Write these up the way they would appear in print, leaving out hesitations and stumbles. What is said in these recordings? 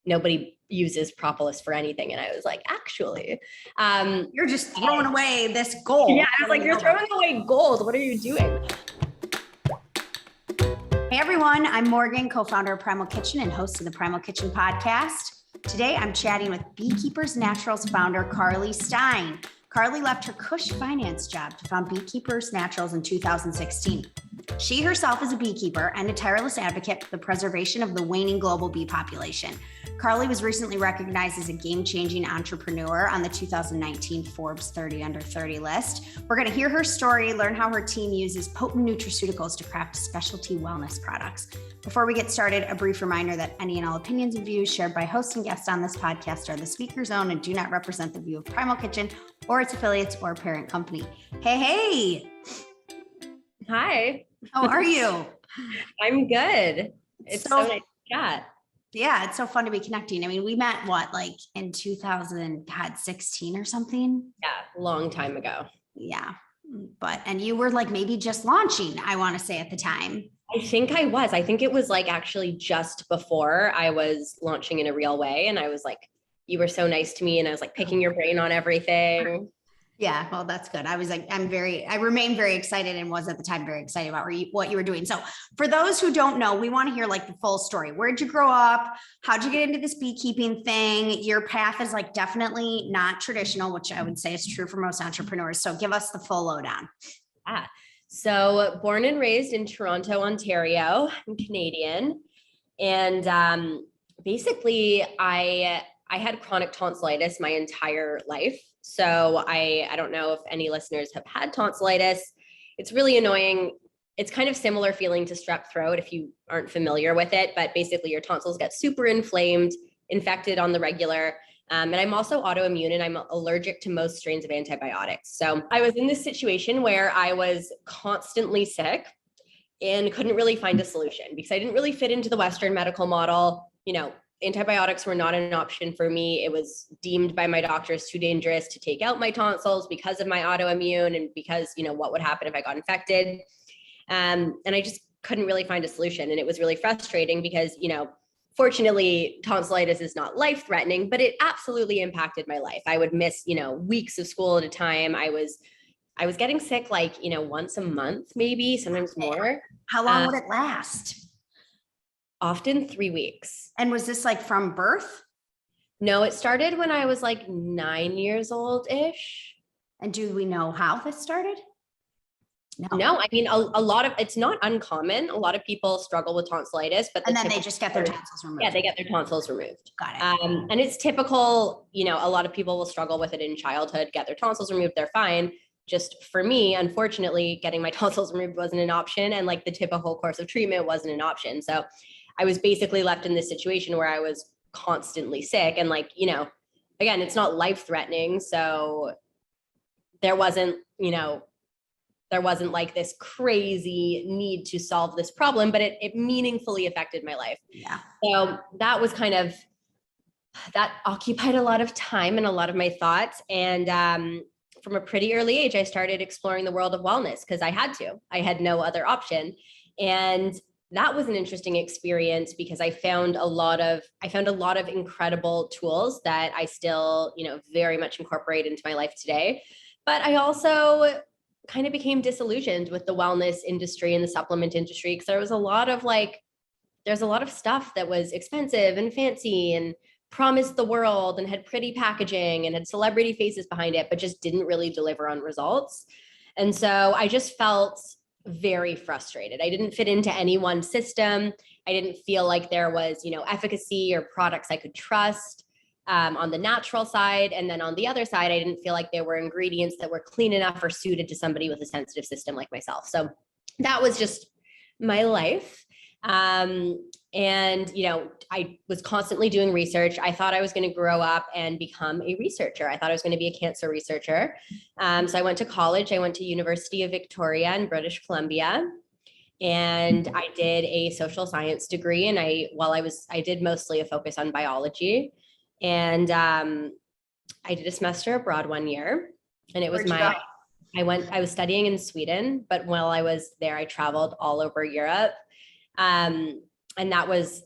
nobody uses Propolis for anything. And I was like, actually, you're just throwing away this gold. Yeah, I was like, you're throwing away gold. What are you doing? Hey everyone, I'm Morgan, co-founder of Primal Kitchen and host of the Primal Kitchen podcast. Today, I'm chatting with Beekeeper's Naturals founder, Carly Stein. Carly left her cush finance job to found Beekeeper's Naturals in 2016. She herself is a beekeeper and a tireless advocate for the preservation of the waning global bee population. Carly was recently recognized as a game-changing entrepreneur on the 2019 Forbes 30 Under 30 list. We're going to hear her story, learn how her team uses potent nutraceuticals to craft specialty wellness products. Before we get started, a brief reminder that any and all opinions and views shared by hosts and guests on this podcast are the speaker's own and do not represent the view of Primal Kitchen or its affiliates or parent company. Hey. Hi. How are you? I'm good. It's so nice to chat. Yeah, it's so fun to be connecting. I mean, we met in 2016 or something? Yeah, long time ago. Yeah. And you were maybe just launching, I want to say at the time. I think I was. I think it was actually just before I was launching in a real way. And I was like, you were so nice to me. And I was picking your brain on everything. Yeah, well, that's good. I remain very excited and was at the time very excited about what you were doing. So for those who don't know, we want to hear the full story. Where'd you grow up? How'd you get into this beekeeping thing? Your path is definitely not traditional, which I would say is true for most entrepreneurs. So give us the full lowdown. Yeah. So born and raised in Toronto, Ontario. I'm Canadian. And basically I had chronic tonsillitis my entire life. So I don't know if any listeners have had tonsillitis. It's really annoying. It's kind of similar feeling to strep throat if you aren't familiar with it, but basically your tonsils get super inflamed, infected on the regular. And I'm also autoimmune and I'm allergic to most strains of antibiotics. So I was in this situation where I was constantly sick and couldn't really find a solution because I didn't really fit into the Western medical model. Antibiotics were not an option for me. It was deemed by my doctors too dangerous to take out my tonsils because of my autoimmune and because, what would happen if I got infected. And I just couldn't really find a solution. And it was really frustrating because, fortunately, tonsillitis is not life-threatening, but it absolutely impacted my life. I would miss, weeks of school at a time. I was getting sick once a month, maybe, sometimes more. How long would it last? Often 3 weeks. And was this from birth? No, it started when I was 9 years old-ish. And do we know how this started? No, I mean, a lot of, it's not uncommon. A lot of people struggle with tonsillitis, but then they just get their tonsils removed. Yeah, they get their tonsils removed. Got it. And it's typical, a lot of people will struggle with it in childhood, get their tonsils removed, they're fine. Just for me, unfortunately, getting my tonsils removed wasn't an option. And the typical course of treatment wasn't an option. So I was basically left in this situation where I was constantly sick and again, it's not life-threatening. So there wasn't this crazy need to solve this problem, but it meaningfully affected my life. Yeah. So that occupied a lot of time and a lot of my thoughts. And from a pretty early age, I started exploring the world of wellness because I had no other option. And that was an interesting experience because I found a lot of incredible tools that I still, very much incorporate into my life today. But I also kind of became disillusioned with the wellness industry and the supplement industry because there's a lot of stuff that was expensive and fancy and promised the world and had pretty packaging and had celebrity faces behind it, but just didn't really deliver on results. And so I just felt very frustrated. I didn't fit into any one system. I didn't feel like there was, efficacy or products I could trust on the natural side. And then on the other side, I didn't feel like there were ingredients that were clean enough or suited to somebody with a sensitive system like myself. So that was just my life. And, I was constantly doing research. I thought I was going to grow up and become a researcher. I thought I was going to be a cancer researcher. So I went to college. I went to University of Victoria in British Columbia, and I did a social science degree. And I did mostly a focus on biology, and I did a semester abroad 1 year, and it was I was studying in Sweden, but while I was there, I traveled all over Europe. And that was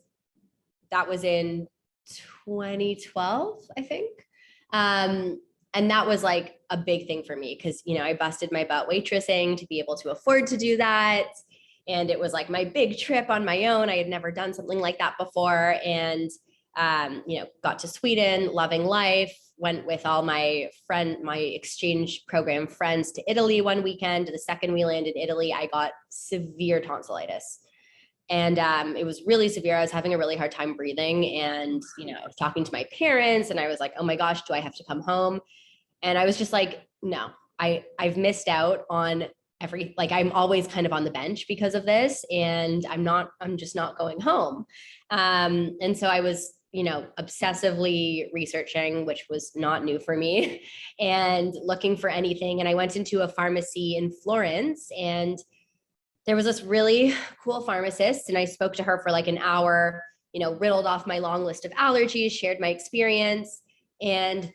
in 2012, I think. And that was like a big thing for me because, I busted my butt waitressing to be able to afford to do that. And it was like my big trip on my own. I had never done something like that before. And, got to Sweden, loving life, went with all my exchange program friends to Italy one weekend. The second we landed in Italy, I got severe tonsillitis. And it was really severe. I was having a really hard time breathing. And, I was talking to my parents and I was like, oh my gosh, do I have to come home? And I was just like, no, I've missed out on I'm always kind of on the bench because of this. And I'm just not going home. And so I was, obsessively researching, which was not new for me, and looking for anything. And I went into a pharmacy in Florence, and there was this really cool pharmacist, and I spoke to her for like an hour, riddled off my long list of allergies, shared my experience. And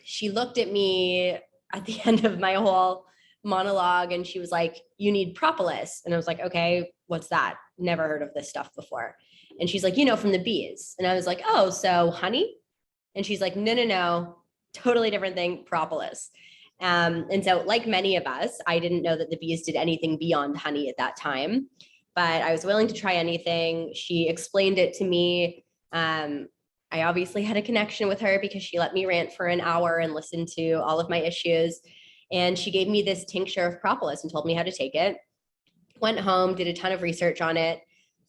she looked at me at the end of my whole monologue and she was like, you need propolis. And I was like, okay, what's that? Never heard of this stuff before. And she's like, from the bees. And I was like, oh, so honey? And she's like, no, totally different thing, propolis. And so like many of us, I didn't know that the bees did anything beyond honey at that time, but I was willing to try anything. She explained it to me. I obviously had a connection with her because she let me rant for an hour and listen to all of my issues. And she gave me this tincture of propolis and told me how to take it. Went home, did a ton of research on it,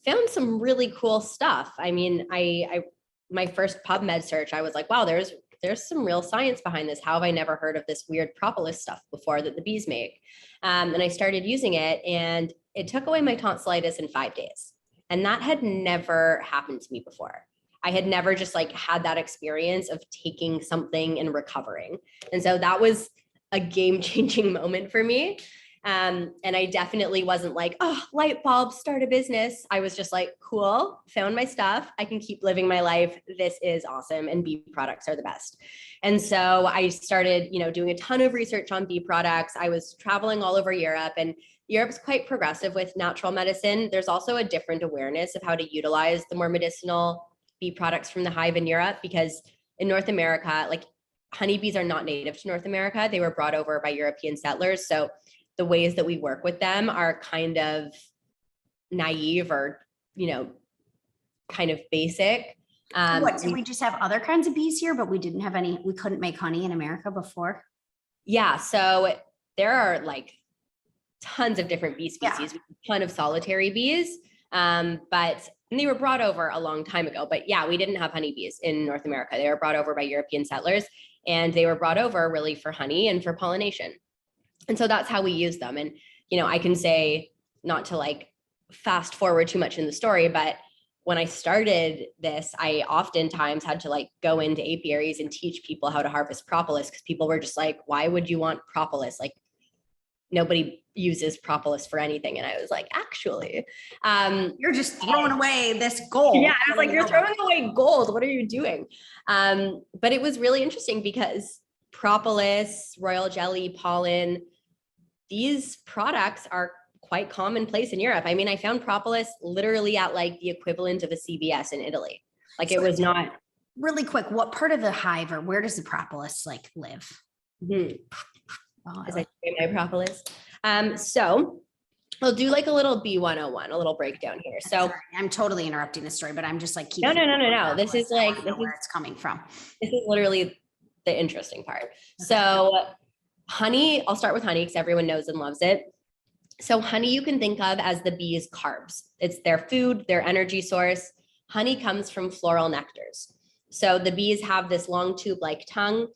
found some really cool stuff. I mean, my first PubMed search, I was like, wow, there's some real science behind this. How have I never heard of this weird propolis stuff before that the bees make? And I started using it and it took away my tonsillitis in 5 days. And that had never happened to me before. I had never just like had that experience of taking something and recovering. And so that was a game-changing moment for me. And I definitely wasn't like, oh, light bulb, start a business. I was just like, cool, found my stuff. I can keep living my life. This is awesome. And bee products are the best. And so I started, doing a ton of research on bee products. I was traveling all over Europe, and Europe's quite progressive with natural medicine. There's also a different awareness of how to utilize the more medicinal bee products from the hive in Europe, because in North America, like honeybees are not native to North America. They were brought over by European settlers. So the ways that we work with them are kind of naive or, kind of basic. What, did we just have other kinds of bees here, but we didn't have any, we couldn't make honey in America before? Yeah. So there are like tons of different bee species, a ton of solitary bees. And they were brought over a long time ago, but yeah, we didn't have honeybees in North America. They were brought over by European settlers, and they were brought over really for honey and for pollination. And so that's how we use them. And, I can say, not to like fast forward too much in the story, but when I started this, I oftentimes had to like go into apiaries and teach people how to harvest propolis, because people were just like, why would you want propolis? Like nobody uses propolis for anything. And I was like, actually, you're just throwing away this gold. Yeah. I was like, you're throwing away gold. What are you doing? But it was really interesting because propolis, royal jelly, pollen, these products are quite commonplace in Europe. I mean, I found propolis literally at like the equivalent of a CVS in Italy. Like it was not. Really quick, what part of the hive or where does the propolis like live? Mm-hmm. As I say my propolis. So I'll do like a little B101, a little breakdown here. So sorry, I'm totally interrupting the story, but I'm just like, keeping no. This is like where it's coming from. This is literally the interesting part. Okay. So honey, I'll start with honey because everyone knows and loves it. So honey, you can think of as the bees' carbs. It's their food, their energy source. Honey comes from floral nectars. So the bees have this long tube-like tongue.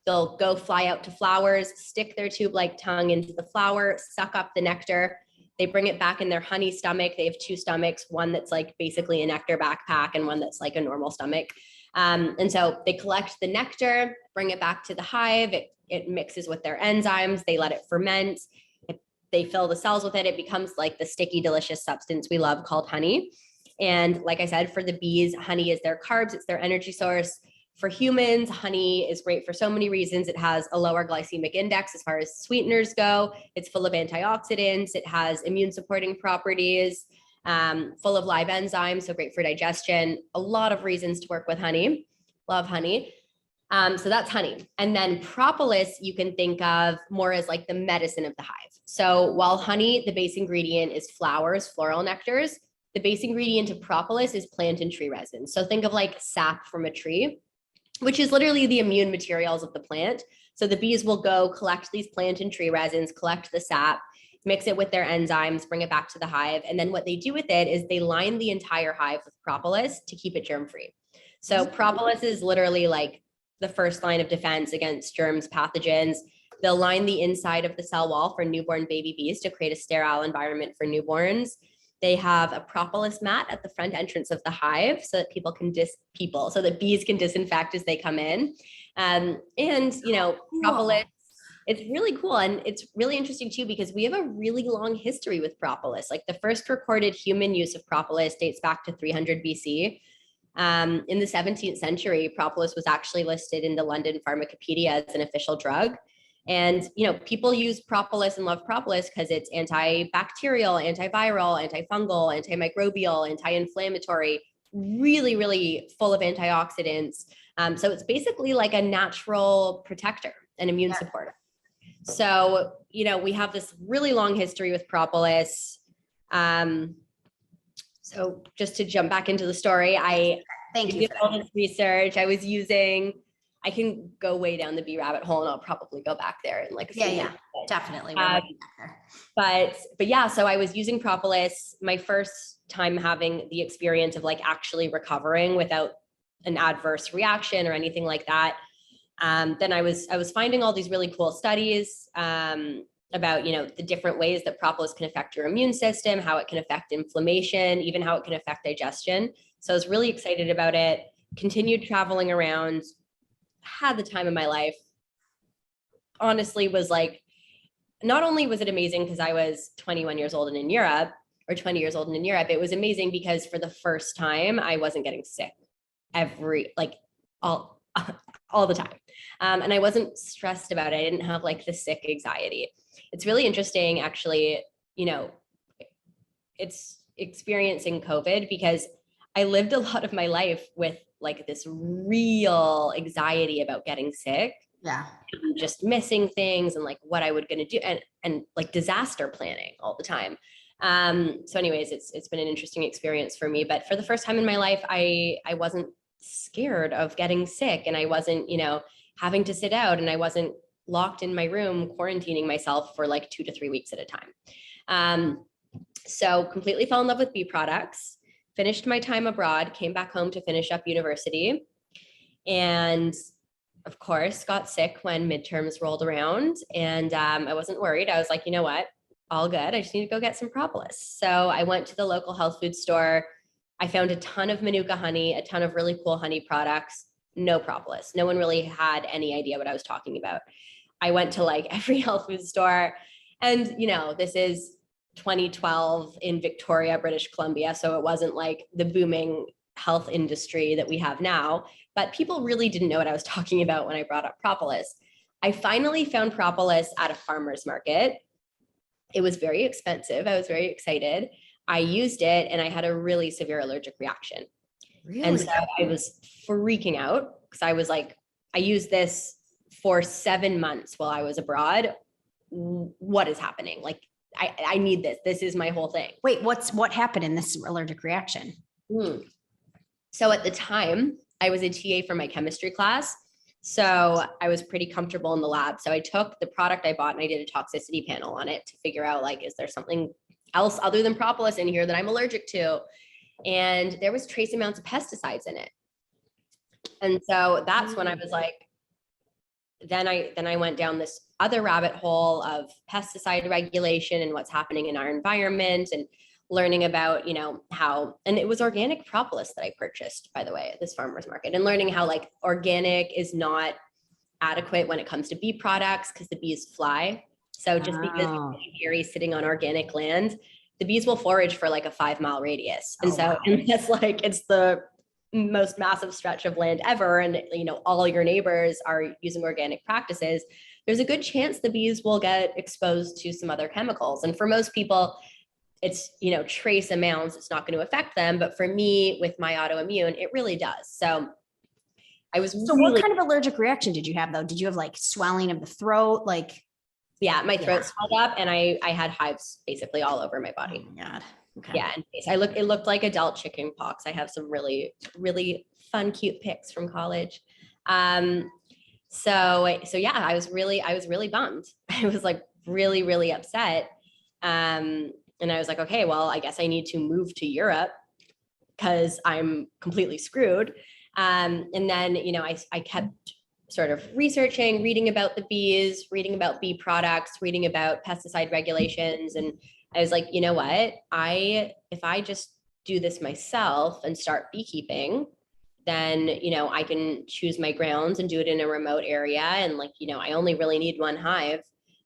They'll go fly out to flowers, stick their tube-like tongue into the flower, suck up the nectar. They bring it back in their honey stomach. They have two stomachs, one that's like basically a nectar backpack and one that's like a normal stomach. And so they collect the nectar, bring it back to the hive. It mixes with their enzymes. They let it ferment. They fill the cells with it. It becomes like the sticky, delicious substance we love called honey. And like I said, for the bees, honey is their carbs. It's their energy source. For humans, honey is great for so many reasons. It has a lower glycemic index as far as sweeteners go. It's full of antioxidants. It has immune supporting properties. full of live enzymes, so great for digestion. A lot of reasons to work with honey. Love honey. So that's honey. And then propolis, you can think of more as like the medicine of the hive. So while honey, the base ingredient is flowers, floral nectars, the base ingredient of propolis is plant and tree resin. So think of like sap from a tree, which is literally the immune materials of the plant. So the bees will go collect these plant and tree resins, collect the sap, mix it with their enzymes, bring it back to the hive. And then what they do with it is they line the entire hive with propolis to keep it germ-free. So propolis is literally like the first line of defense against germs, pathogens. They'll line the inside of the cell wall for newborn baby bees to create a sterile environment for newborns. They have a propolis mat at the front entrance of the hive so that so that bees can disinfect as they come in. And, propolis, it's really cool. And it's really interesting too, because we have a really long history with propolis. Like the first recorded human use of propolis dates back to 300 BC. In the 17th century, propolis was actually listed in the London Pharmacopoeia as an official drug. And, people use propolis and love propolis because it's antibacterial, antiviral, antifungal, antimicrobial, anti-inflammatory, really, really full of antioxidants. So it's basically like a natural protector and immune supporter. So, we have this really long history with propolis. So just to jump back into the story, I did all this research. I can go way down the bee rabbit hole, and I'll probably go back there in like a few minutes. Definitely. But yeah, so I was using propolis, my first time having the experience of like actually recovering without an adverse reaction or anything like that. Then I was finding all these really cool studies about, the different ways that propolis can affect your immune system, how it can affect inflammation, even how it can affect digestion. So I was really excited about it, continued traveling around, had the time of my life. Honestly, was like, not only was it amazing because I was 21 years old and in Europe, or 20 years old and in Europe, it was amazing because for the first time, I wasn't getting sick all the time. And I wasn't stressed about it. I didn't have like the sick anxiety. It's really interesting, actually, it's experiencing COVID because I lived a lot of my life with like this real anxiety about getting sick. Yeah. And just missing things and like what I was going to do and like disaster planning all the time. So anyways, it's been an interesting experience for me, but for the first time in my life, I wasn't scared of getting sick, and I wasn't, having to sit out, and I wasn't locked in my room, quarantining myself for like 2 to 3 weeks at a time. So completely fell in love with bee products, finished my time abroad, came back home to finish up university. And of course, got sick when midterms rolled around, and I wasn't worried. I was like, you know what? All good. I just need to go get some propolis. So I went to the local health food store. I found a ton of Manuka honey, a ton of really cool honey products, no propolis. No one really had any idea what I was talking about. I went to like every health food store, and this is 2012 in Victoria, British Columbia. So it wasn't like the booming health industry that we have now, but people really didn't know what I was talking about when I brought up propolis. I finally found propolis at a farmer's market. It was very expensive. I was very excited. I used it and I had a really severe allergic reaction. Really? And so I was freaking out because I was like, I used this for 7 months while I was abroad. What is happening? Like, I need this. This is my whole thing. Wait, what happened in this allergic reaction? So at the time, I was a TA for my chemistry class. So I was pretty comfortable in the lab. So I took the product I bought and I did a toxicity panel on it to figure out, like, is there something else other than propolis in here that I'm allergic to? And there was trace amounts of pesticides in it. And so that's when I was like, then I went down this other rabbit hole of pesticide regulation and what's happening in our environment, and learning about, how, and it was organic propolis that I purchased, by the way, at this farmer's market, and learning how like organic is not adequate when it comes to bee products because the bees fly. So just because you're sitting on organic land, the bees will forage for like a 5-mile radius. And unless like it's the most massive stretch of land ever, and all your neighbors are using organic practices, there's a good chance the bees will get exposed to some other chemicals. And for most people, it's, trace amounts, it's not going to affect them. But for me, with my autoimmune, it really does. So I was what kind of allergic reaction did you have though? Did you have like swelling of the throat? Like, yeah, my throat swelled up and I had hives basically all over my body. Oh my God. Okay. Yeah. And it looked like adult chicken pox. I have some really, really fun, cute pics from college. So yeah, I was really bummed. I was like really, really upset. And I was like, okay, well, I guess I need to move to Europe because I'm completely screwed. And then, I kept sort of researching, reading about the bees, reading about bee products, reading about pesticide regulations. And I was like, you know what? If I just do this myself and start beekeeping, then, I can choose my grounds and do it in a remote area. And like, I only really need one hive.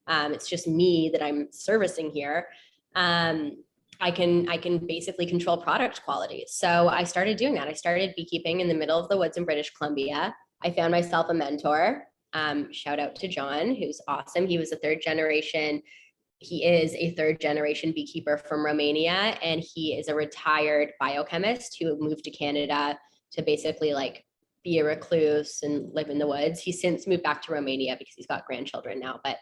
It's just me that I'm servicing here. I can basically control product quality. So I started doing that. I started beekeeping in the middle of the woods in British Columbia. I found myself a mentor. Shout out to John, who's awesome. He is a third generation beekeeper from Romania, and he is a retired biochemist who moved to Canada to basically like be a recluse and live in the woods. He's since moved back to Romania because he's got grandchildren now, but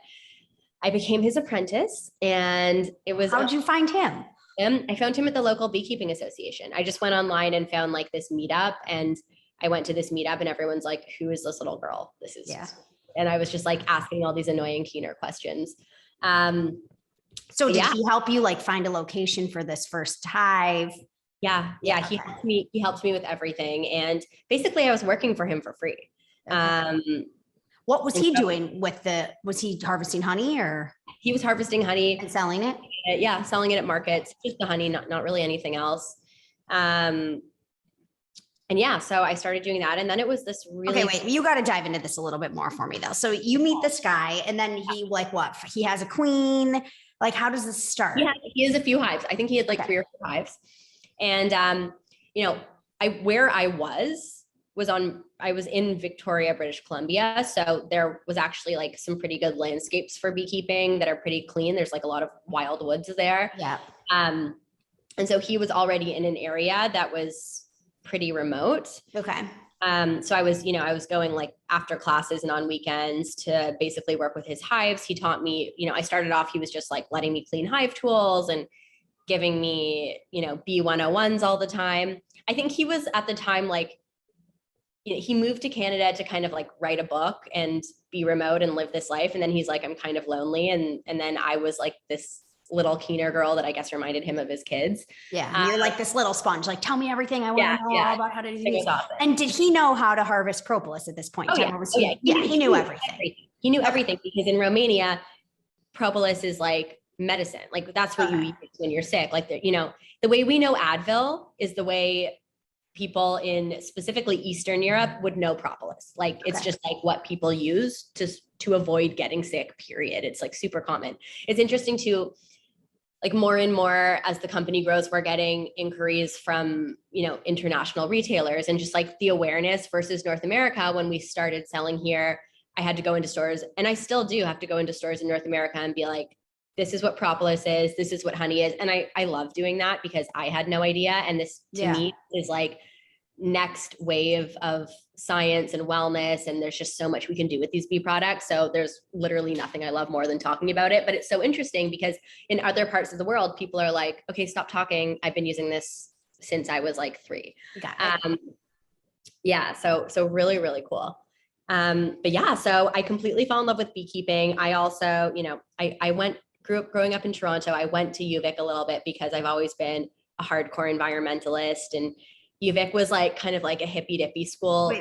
I became his apprentice, and it was. How'd you find him? I found him at the local beekeeping association. I just went online and found like this meetup, and I went to this meetup and everyone's like, who is this little girl? And I was just like asking all these annoying keener questions. So did he help you like find a location for this first hive? Yeah. Okay. He helped me with everything. And basically I was working for him for free. Okay. What was he doing was he harvesting honey or? He was harvesting honey and selling it? Yeah. Selling it at markets, just the honey, not really anything else. And yeah, so I started doing that. And then it was this really. Okay, wait, you got to dive into this a little bit more for me though. So you meet this guy and then he like what? He has a queen. Like, how does this start? Yeah, he has a few hives. I think he had like 3 or 4 hives. And, where I was in Victoria, British Columbia. So there was actually like some pretty good landscapes for beekeeping that are pretty clean. There's like a lot of wild woods there. Yeah. And so he was already in an area that was pretty remote. Okay. So I was going like after classes and on weekends to basically work with his hives. He taught me, I started off, he was just like letting me clean hive tools and giving me, bee 101s all the time. I think he was at the time, like, he moved to Canada to kind of like write a book and be remote and live this life. And then he's like, I'm kind of lonely. And then I was like this little keener girl that I guess reminded him of his kids. Yeah. You're like this little sponge, like, tell me everything I want to know all about how to do this. Awesome. And did he know how to harvest propolis at this point? Yeah, he knew everything. He knew everything because in Romania, propolis is like medicine. Like that's what you eat when you're sick. Like, the way we know Advil is the way people in specifically Eastern Europe would know propolis. Like it's just like what people use to avoid getting sick, period. It's like super common. It's interesting to like more and more as the company grows, we're getting inquiries from, international retailers and just like the awareness versus North America. When we started selling here, I had to go into stores, and I still do have to go into stores in North America and be like, this is what propolis is. This is what honey is. And I love doing that because I had no idea. And this to me is like next wave of science and wellness. And there's just so much we can do with these bee products. So there's literally nothing I love more than talking about it. But it's so interesting because in other parts of the world, people are like, okay, stop talking. I've been using this since I was like 3. Yeah. So really, really cool. But yeah, so I completely fell in love with beekeeping. I also, grew up growing up in Toronto. I went to UVic a little bit because I've always been a hardcore environmentalist, and UVic was like kind of like a hippy dippy school.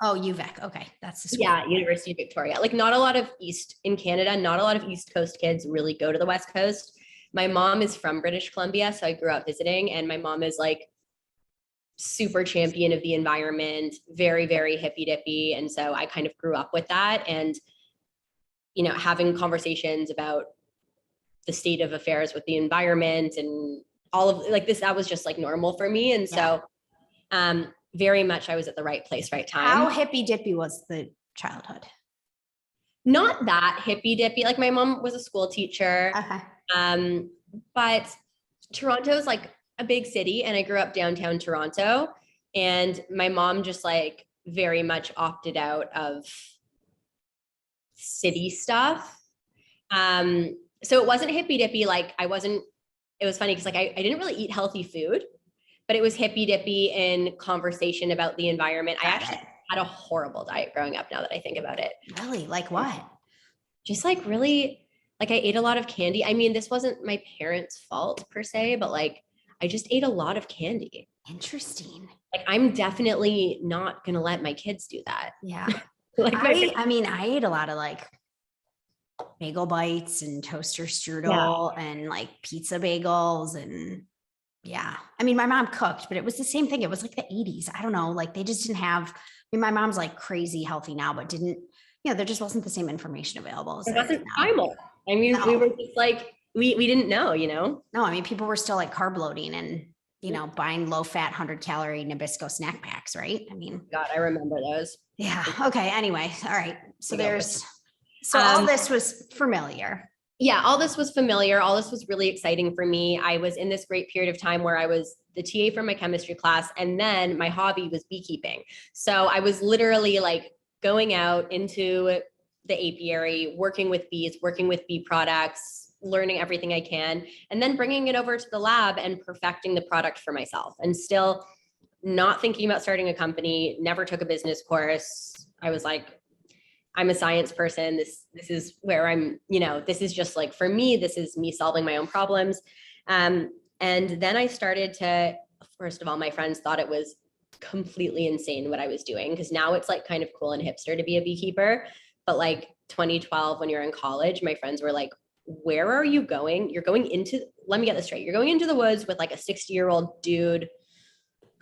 Oh, UVic. Okay. That's the school. Yeah. University of Victoria. Like not a lot of East Coast kids really go to the West Coast. My mom is from British Columbia. So I grew up visiting, and my mom is like super champion of the environment, very, very hippy dippy. And so I kind of grew up with that, and, having conversations about the state of affairs with the environment and all of like this, that was just like normal for me. And so very much I was at the right place, right time. How hippy dippy was the childhood? Not that hippy dippy. Like my mom was a school teacher. Okay. But Toronto's like a big city, and I grew up downtown Toronto, and my mom just like very much opted out of city stuff. So it wasn't hippy dippy. Like it was funny because like I didn't really eat healthy food, but it was hippy dippy in conversation about the environment. I actually had a horrible diet growing up now that I think about it. Really? Like what? Just like really, like I ate a lot of candy. I mean, this wasn't my parents' fault per se, but like I just ate a lot of candy. Interesting. Like I'm definitely not gonna let my kids do that. Yeah. Like I mean, I ate a lot of like bagel bites and toaster strudel and like pizza bagels and yeah. I mean, my mom cooked, but it was the same thing. It was like the 80s. I don't know. Like they just didn't have, I mean, my mom's like crazy healthy now, but didn't, you know, there just wasn't the same information available. It wasn't primal. I mean, we were just like, we didn't know, you know? No, I mean, people were still like carb loading and, you know, buying low fat 100-calorie Nabisco snack packs, right? I mean, God, I remember those. Yeah. Okay. Anyway. All right. So all this was familiar. Yeah. All this was familiar. All this was really exciting for me. I was in this great period of time where I was the TA for my chemistry class, and then my hobby was beekeeping. So I was literally like going out into the apiary, working with bees, working with bee products, learning everything I can, and then bringing it over to the lab and perfecting the product for myself, and still not thinking about starting a company, never took a business course. I was like, I'm a science person. This is where I'm, you know, this is just like, for me, this is me solving my own problems. And then I started to, first of all, my friends thought it was completely insane what I was doing, because now it's like kind of cool and hipster to be a beekeeper. But like 2012, when you're in college, my friends were like, where are you going? You're going into, let me get this straight. You're going into the woods with like a 60-year-old dude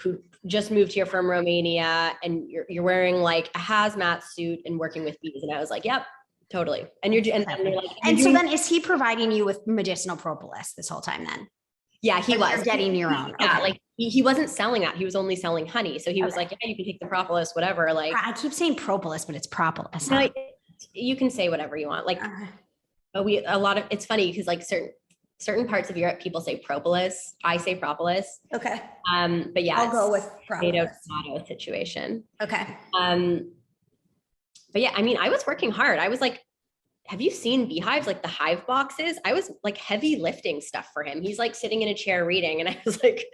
who just moved here from Romania, and you're wearing like a hazmat suit and working with bees. And I was like, yep, totally. And you're like, and so then is he providing you with medicinal propolis this whole time then? Yeah, he was. You're getting your own. Yeah, okay. like he wasn't selling that. He was only selling honey. So he was like, yeah, you can take the propolis, whatever. Like I keep saying propolis, but it's propolis. No, you can say whatever you want. Like it's funny because like certain parts of Europe, people say propolis. I say propolis. Okay. But yeah, I'll go with propolis. Tomato situation. Okay. But yeah, I mean, I was working hard. I was like, have you seen beehives, like the hive boxes? I was like heavy lifting stuff for him. He's like sitting in a chair reading, and I was like,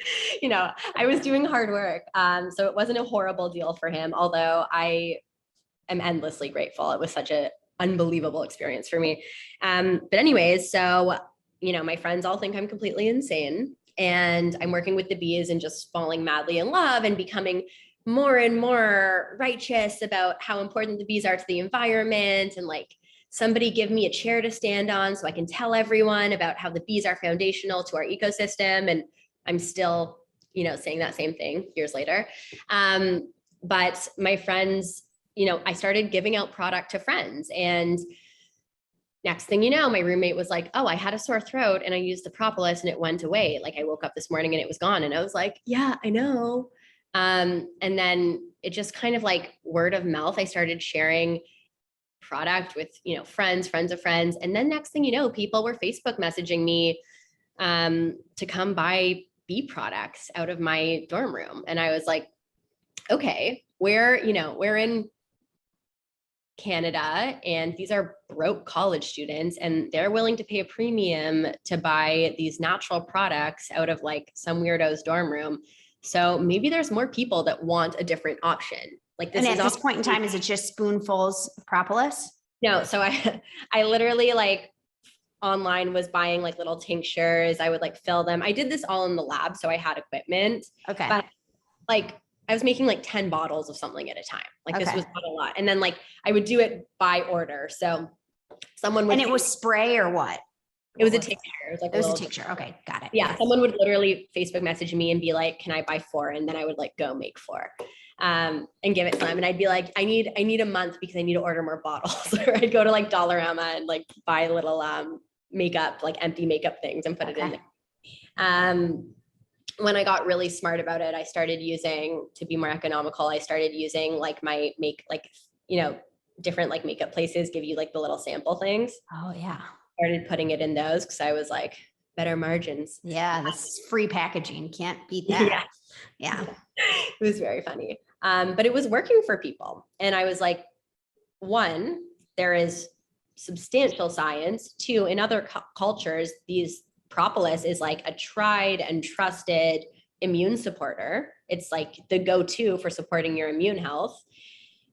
you know, I was doing hard work. So it wasn't a horrible deal for him, although I am endlessly grateful. It was such an unbelievable experience for me. But anyways, so, you know, my friends all think I'm completely insane, and I'm working with the bees and just falling madly in love and becoming more and more righteous about how important the bees are to the environment, and like, somebody give me a chair to stand on so I can tell everyone about how the bees are foundational to our ecosystem. And I'm still, you know, saying that same thing years later. But my friends, you know, I started giving out product to friends, and next thing you know, my roommate was like, oh, I had a sore throat and I used the propolis and it went away. Like I woke up this morning and it was gone. And I was like, yeah, I know. And then it just kind of like word of mouth, I started sharing product with, you know, friends of friends. And then next thing you know, people were Facebook messaging me to come buy bee products out of my dorm room. And I was like, okay, we're in Canada, and these are broke college students, and they're willing to pay a premium to buy these natural products out of like some weirdo's dorm room. So maybe there's more people that want a different option. Like this. And at this point in time, is it just spoonfuls of propolis? No. So I literally like online was buying like little tinctures. I would like fill them. I did this all in the lab, so I had equipment. Okay. But like I was making like 10 bottles of something at a time. Like this was not a lot. And then like I would do it by order. So someone would. And it was spray or what? It was a tincture. It was like a tincture. Okay, got it. Yeah, someone would literally Facebook message me and be like, "Can I buy 4?" And then I would like go make 4, and give it to them. And I'd be like, "I need a month because I need to order more bottles." Or I'd go to like Dollarama and like buy little makeup, like empty makeup things, and put it in there. When I got really smart about it, I started using, to be more economical, I started using like different like makeup places give you like the little sample things. Oh yeah. Started putting it in those because I was like, better margins. Yeah, this is free packaging. Can't beat that. Yeah. It was very funny. But it was working for people. And I was like, one, there is substantial science. Two, in other cultures, these Propolis is like a tried and trusted immune supporter. It's like the go-to for supporting your immune health.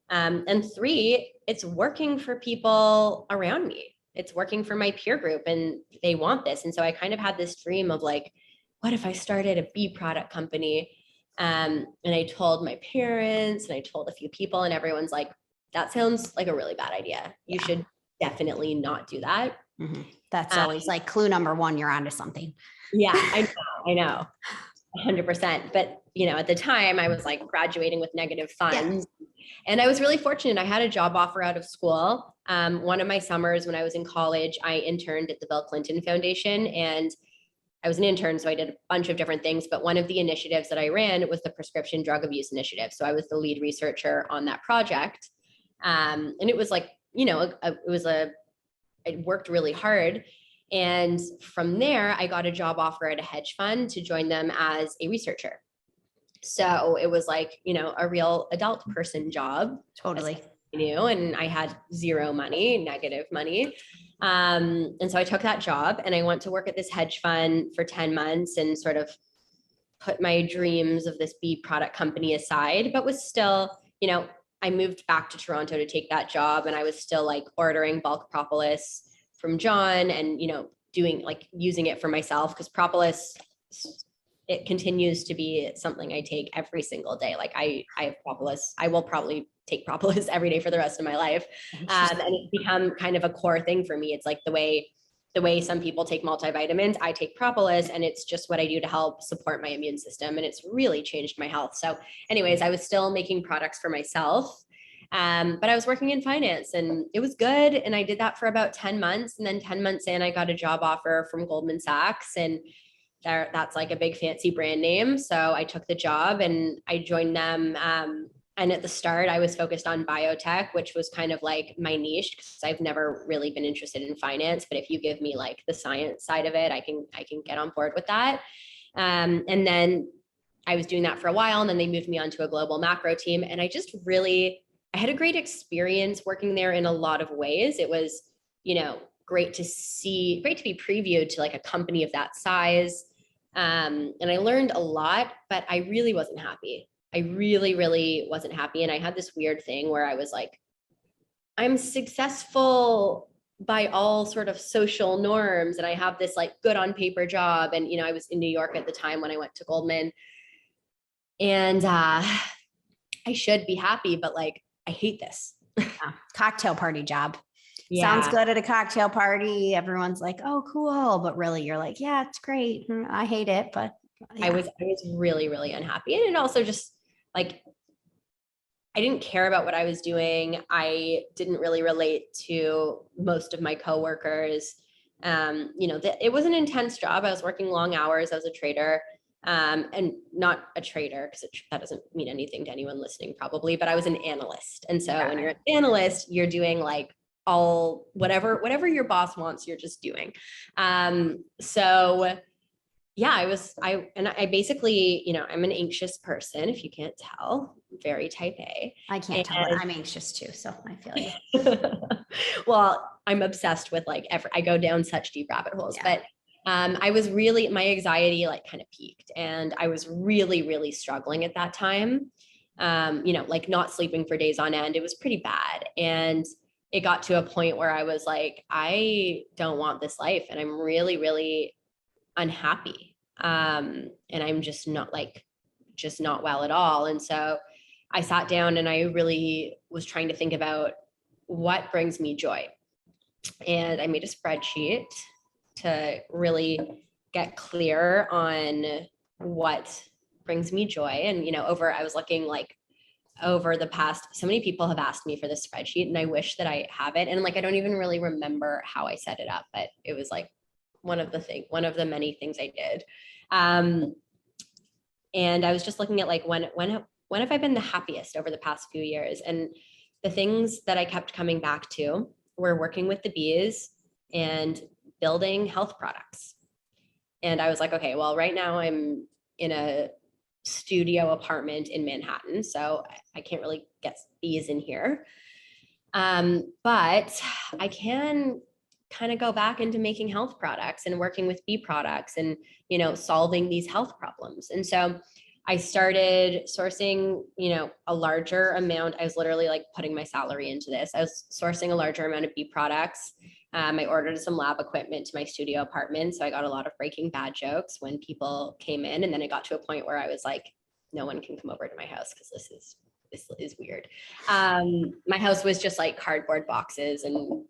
And three, it's working for people around me. It's working for my peer group and they want this. And so I kind of had this dream of like, what if I started a bee product company? And I told my parents and I told a few people and everyone's like, that sounds like a really bad idea. You should definitely not do that. Mm-hmm. That's always like clue number one, you're onto something. Yeah, I know. 100%. But, at the time I was like graduating with negative funds and I was really fortunate. I had a job offer out of school. One of my summers when I was in college, I interned at the Bill Clinton Foundation and I was an intern. So I did a bunch of different things, but one of the initiatives that I ran was the Prescription Drug Abuse Initiative. So I was the lead researcher on that project. And it was like, I worked really hard. And from there, I got a job offer at a hedge fund to join them as a researcher. So it was like, a real adult person job. Totally. And I had zero money, negative money. And so I took that job and I went to work at this hedge fund for 10 months and sort of put my dreams of this bee product company aside, but was still, I moved back to Toronto to take that job and I was still like ordering bulk propolis from John and, doing like using it for myself because propolis, it continues to be something I take every single day. Like I have propolis. I will probably take propolis every day for the rest of my life. And it's become kind of a core thing for me. It's like the way some people take multivitamins, I take propolis and it's just what I do to help support my immune system. And it's really changed my health. So anyways, I was still making products for myself. But I was working in finance and it was good. And I did that for about 10 months. And then 10 months in, I got a job offer from Goldman Sachs and that's like a big fancy brand name. So I took the job and I joined them. And at the start, I was focused on biotech, which was kind of like my niche because I've never really been interested in finance. But if you give me like the science side of it, I can get on board with that. And then I was doing that for a while, and then they moved me onto a global macro team, and I had a great experience working there in a lot of ways. It was, great to be previewed to like a company of that size. And I learned a lot, but I really wasn't happy. I really, really wasn't happy. And I had this weird thing where I was like, I'm successful by all sort of social norms. And I have this like good on paper job. And, I was in New York at the time when I went to Goldman and I should be happy, but like, I hate this. Cocktail party job. Sounds good at a cocktail party. Everyone's like, oh, cool. But really you're like, yeah, it's great. I hate it. But yeah. I was really, really unhappy. And it also just like, I didn't care about what I was doing. I didn't really relate to most of my coworkers. It was an intense job. I was working long hours. I was a trader. And not a trader because that doesn't mean anything to anyone listening probably, but I was an analyst. And so when you're an analyst, you're doing like all whatever your boss wants, you're just doing. So yeah, I basically, I'm an anxious person. If you can't tell, very type A. I can't tell it. I'm anxious too. So I feel you. Well, I'm obsessed with like, I go down such deep rabbit holes, but my anxiety like kind of peaked and I was really, really struggling at that time. Like not sleeping for days on end. It was pretty bad. And it got to a point where I was like, I don't want this life. And I'm really, really unhappy. And I'm just not well at all. And so I sat down and I really was trying to think about what brings me joy. And I made a spreadsheet to really get clear on what brings me joy. And, I was looking like over the past, so many people have asked me for this spreadsheet and I wish that I have it. And like, I don't even really remember how I set it up, but it was like one of the many things I did. And I was just looking at like, when have I been the happiest over the past few years? And the things that I kept coming back to were working with the bees and building health products. And I was like, okay, well, right now I'm in a studio apartment in Manhattan, so I can't really get bees in here. But I can kind of go back into making health products and working with bee products and, solving these health problems. And so I started sourcing, a larger amount. I was literally like putting my salary into this. I was sourcing a larger amount of bee products. I ordered some lab equipment to my studio apartment. So I got a lot of Breaking Bad jokes when people came in. And then it got to a point where I was like, no one can come over to my house because this is weird. My house was just like cardboard boxes and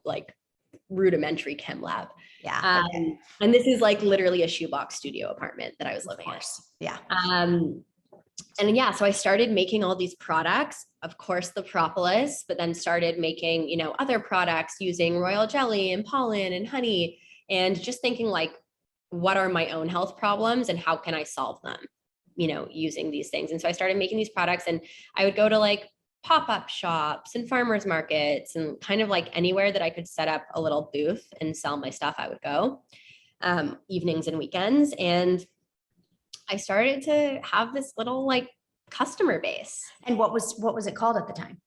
like rudimentary chem lab. Yeah. Okay. And this is like literally a shoebox studio apartment that I was living in. Yeah. And yeah, so I started making all these products, of course, the Propolis, but then started making, other products using royal jelly and pollen and honey, and just thinking like, what are my own health problems and how can I solve them, using these things. And so I started making these products, and I would go to like pop-up shops and farmers markets and kind of like anywhere that I could set up a little booth and sell my stuff, I would go, evenings and weekends. And I started to have this little like customer base. And what was it called at the time?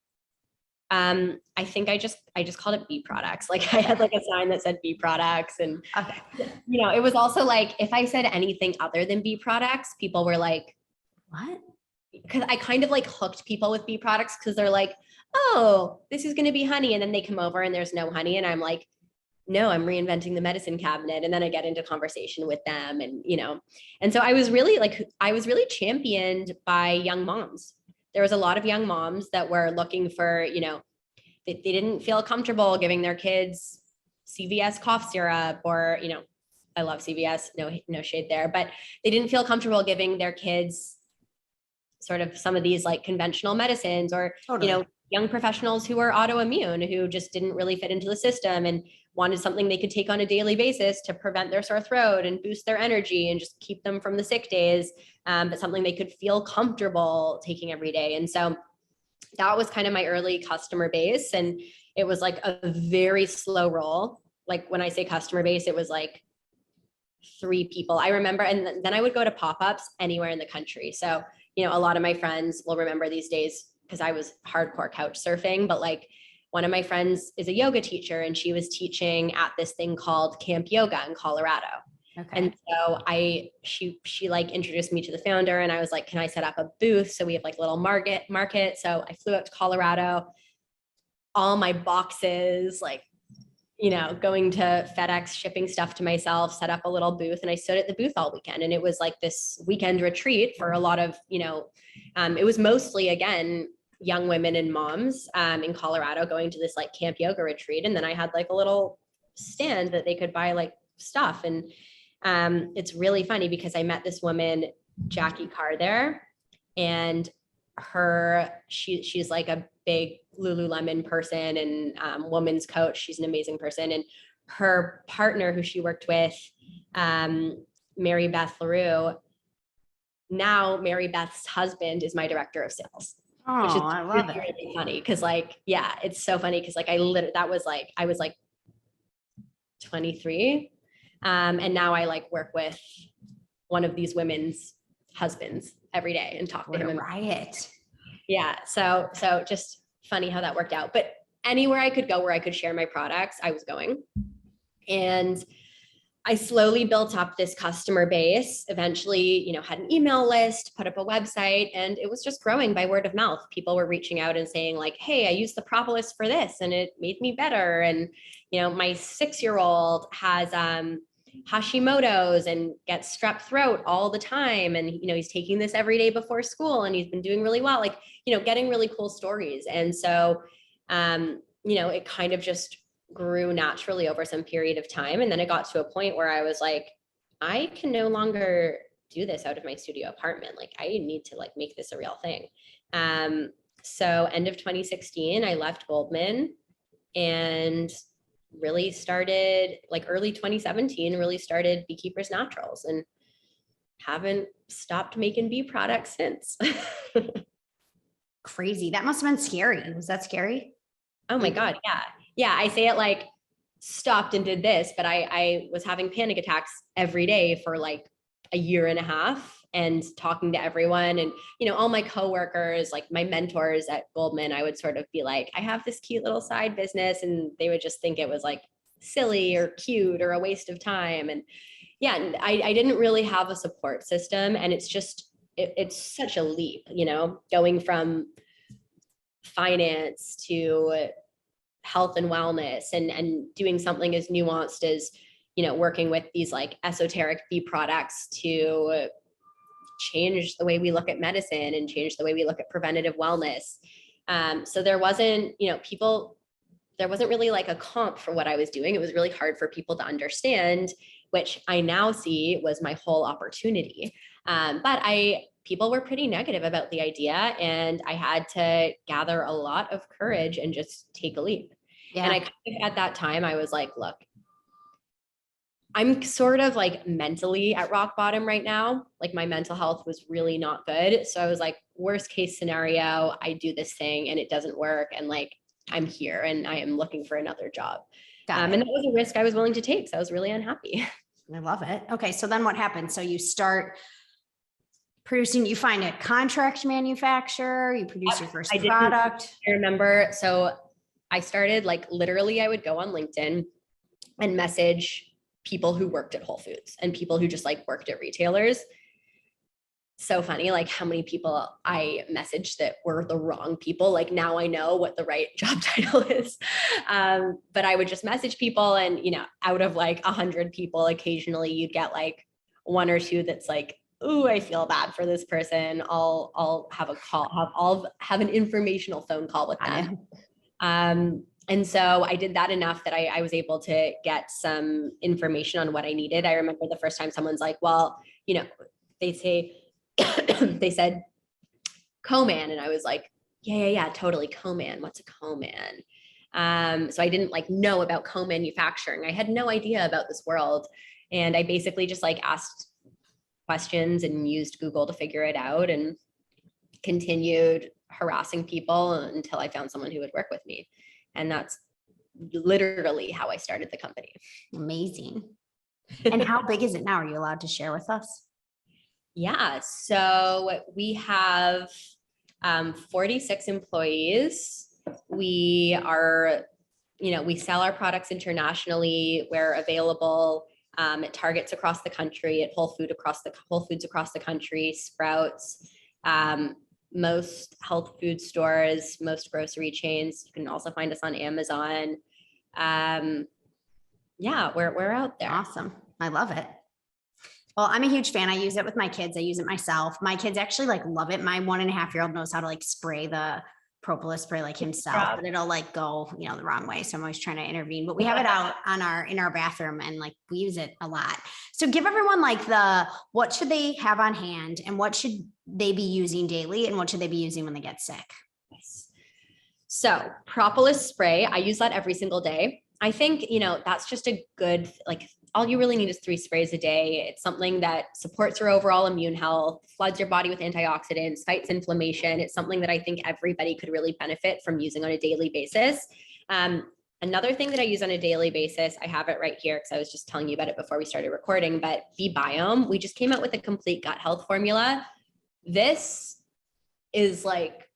I think I just called it bee products. Like I had like a sign that said bee products, and Okay. it was also like if I said anything other than bee products, people were like, what? Because I kind of like hooked people with bee products because they're like, oh, this is going to be honey. And then they come over and there's no honey. And I'm like, no, I'm reinventing the medicine cabinet. And then I get into conversation with them and, and so I was really championed by young moms. There was a lot of young moms that were looking for, they didn't feel comfortable giving their kids CVS cough syrup or, I love CVS, no shade there, but they didn't feel comfortable giving their kids sort of some of these like conventional medicines or, Totally. Young professionals who were autoimmune, who just didn't really fit into the system and wanted something they could take on a daily basis to prevent their sore throat and boost their energy and just keep them from the sick days, but something they could feel comfortable taking every day. And so that was kind of my early customer base. And it was like a very slow roll. Like when I say customer base, it was like 3 people. I remember, and then I would go to pop-ups anywhere in the country. So, a lot of my friends will remember these days because I was hardcore couch surfing, but like one of my friends is a yoga teacher and she was teaching at this thing called Camp Yoga in Colorado. Okay. And so she like introduced me to the founder, and I was like, can I set up a booth? So we have like a little market. So I flew up to Colorado, all my boxes, like, going to FedEx, shipping stuff to myself, set up a little booth, and I stood at the booth all weekend. And it was like this weekend retreat for a lot of, it was mostly, again, young women and moms in Colorado going to this like camp yoga retreat. And then I had like a little stand that they could buy like stuff. And it's really funny because I met this woman, Jackie Carr, there, and she's like a big Lululemon person and woman's coach. She's an amazing person. And her partner, who she worked with, Mary Beth LaRue, now Mary Beth's husband is my director of sales. Oh, which is I love really, it. really funny because like, yeah, it's so funny because like I was like 23. And now I like work with one of these women's husbands every day and talk to him. Riot. Yeah. So just funny how that worked out. But anywhere I could go where I could share my products, I was going. And I slowly built up this customer base, eventually, had an email list, put up a website, and it was just growing by word of mouth. People were reaching out and saying like, hey, I used the Propolis for this and it made me better. And, my 6-year-old has Hashimoto's and gets strep throat all the time. And, he's taking this every day before school and he's been doing really well, like, getting really cool stories. And so, it kind of just grew naturally over some period of time. And then it got to a point where I was like, I can no longer do this out of my studio apartment. Like I need to like make this a real thing. So end of 2016, I left Goldman and really started like early 2017, really started Beekeeper's Naturals and haven't stopped making bee products since. Crazy. That must've been scary. Was that scary? Oh my God. Yeah. Yeah. I say it like stopped and did this, but I was having panic attacks every day for like a year and a half and talking to everyone. And, all my coworkers, like my mentors at Goldman, I would sort of be like, I have this cute little side business. And they would just think it was like silly or cute or a waste of time. And yeah, I didn't really have a support system. And it's just, it's such a leap, going from finance to health and wellness and doing something as nuanced as, working with these like esoteric bee products to change the way we look at medicine and change the way we look at preventative wellness. So there wasn't, there wasn't really like a comp for what I was doing. It was really hard for people to understand, which I now see was my whole opportunity. But people were pretty negative about the idea, and I had to gather a lot of courage and just take a leap. Yeah. And I kind of, at that time, I was like, look, I'm sort of like mentally at rock bottom right now. Like my mental health was really not good. So I was like, worst case scenario, I do this thing and it doesn't work. And like, I'm here and I am looking for another job. And that was a risk I was willing to take. So I was really unhappy. I love it. Okay. So then what happened? So you start producing, you find a contract manufacturer, you produce your first product. I remember. So I started like literally I would go on LinkedIn and message people who worked at Whole Foods and people who just like worked at retailers. So funny, like how many people I messaged that were the wrong people. Like now I know what the right job title is. But I would just message people and, out of like 100 people, occasionally you'd get like one or two that's like, ooh, I feel bad for this person. I'll have a call, I'll have an informational phone call with them. And so I did that enough that I was able to get some information on what I needed. I remember the first time someone's like, well, they said co-man. And I was like, yeah, totally co-man. What's a co-man? So I didn't like know about co-manufacturing. I had no idea about this world. And I basically just like asked questions and used Google to figure it out and continued harassing people until I found someone who would work with me. And that's literally how I started the company. Amazing. And how big is it now? Are you allowed to share with us? Yeah. So we have 46 employees. We are, we sell our products internationally. We're available at Targets across the country, at Whole Foods across the country, Sprouts, most health food stores, most grocery chains. You can also find us on Amazon. Yeah, we're out there. Awesome. I love it. Well, I'm a huge fan. I use it with my kids. I use it myself. My kids actually like love it. My 1.5-year-old knows how to like spray the Propolis spray like himself, but it'll like go, the wrong way. So I'm always trying to intervene, but we have it out in our bathroom and like we use it a lot. So give everyone like what should they have on hand and what should they be using daily and what should they be using when they get sick? So Propolis spray, I use that every single day. I think, that's just a good, like all you really need is 3 sprays a day. It's something that supports your overall immune health, floods your body with antioxidants, fights inflammation. It's something that I think everybody could really benefit from using on a daily basis. Another thing that I use on a daily basis, I have it right here because I was just telling you about it before we started recording, but Bee Biome, we just came out with a complete gut health formula. This is like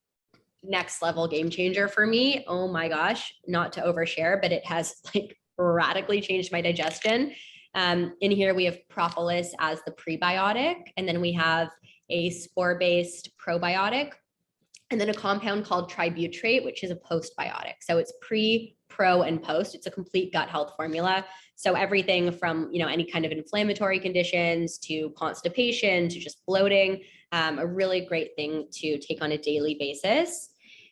next level game changer for me. Oh my gosh, not to overshare, but it has like radically changed my digestion. In here, we have Propolis as the prebiotic, and then we have a spore-based probiotic, and then a compound called tributrate, which is a postbiotic. So it's pre, pro, and post. It's a complete gut health formula. So everything from, any kind of inflammatory conditions to constipation to just bloating, a really great thing to take on a daily basis.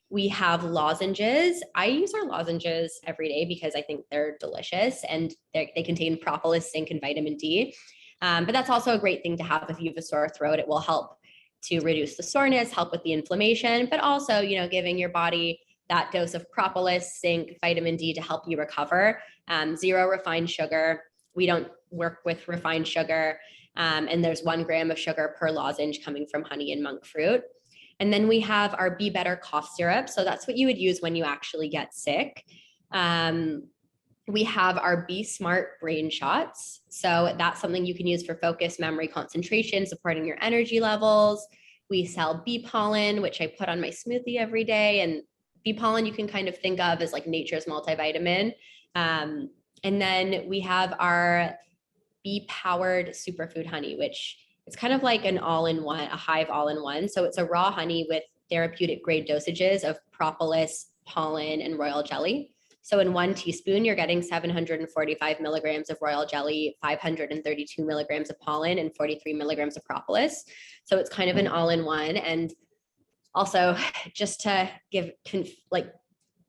We have lozenges. I use our lozenges every day because I think they're delicious and they contain propolis, zinc, and vitamin D. But that's also a great thing to have if you have a sore throat. It will help to reduce the soreness, help with the inflammation, but also, giving your body that dose of propolis, zinc, vitamin D to help you recover. 0 refined sugar. We don't work with refined sugar. And there's 1 gram of sugar per lozenge coming from honey and monk fruit. And then we have our Be Better cough syrup. So that's what you would use when you actually get sick. We have our Be Smart brain shots. So that's something you can use for focus, memory, concentration, supporting your energy levels. We sell bee pollen, which I put on my smoothie every day. And bee pollen you can kind of think of as like nature's multivitamin. And then we have our bee powered superfood honey, which it's kind of like an all-in-one, a hive all-in-one. So it's a raw honey with therapeutic grade dosages of propolis, pollen, and royal jelly. So in 1 teaspoon, you're getting 745 milligrams of royal jelly, 532 milligrams of pollen, and 43 milligrams of propolis. So it's kind of an all-in-one. And also, just to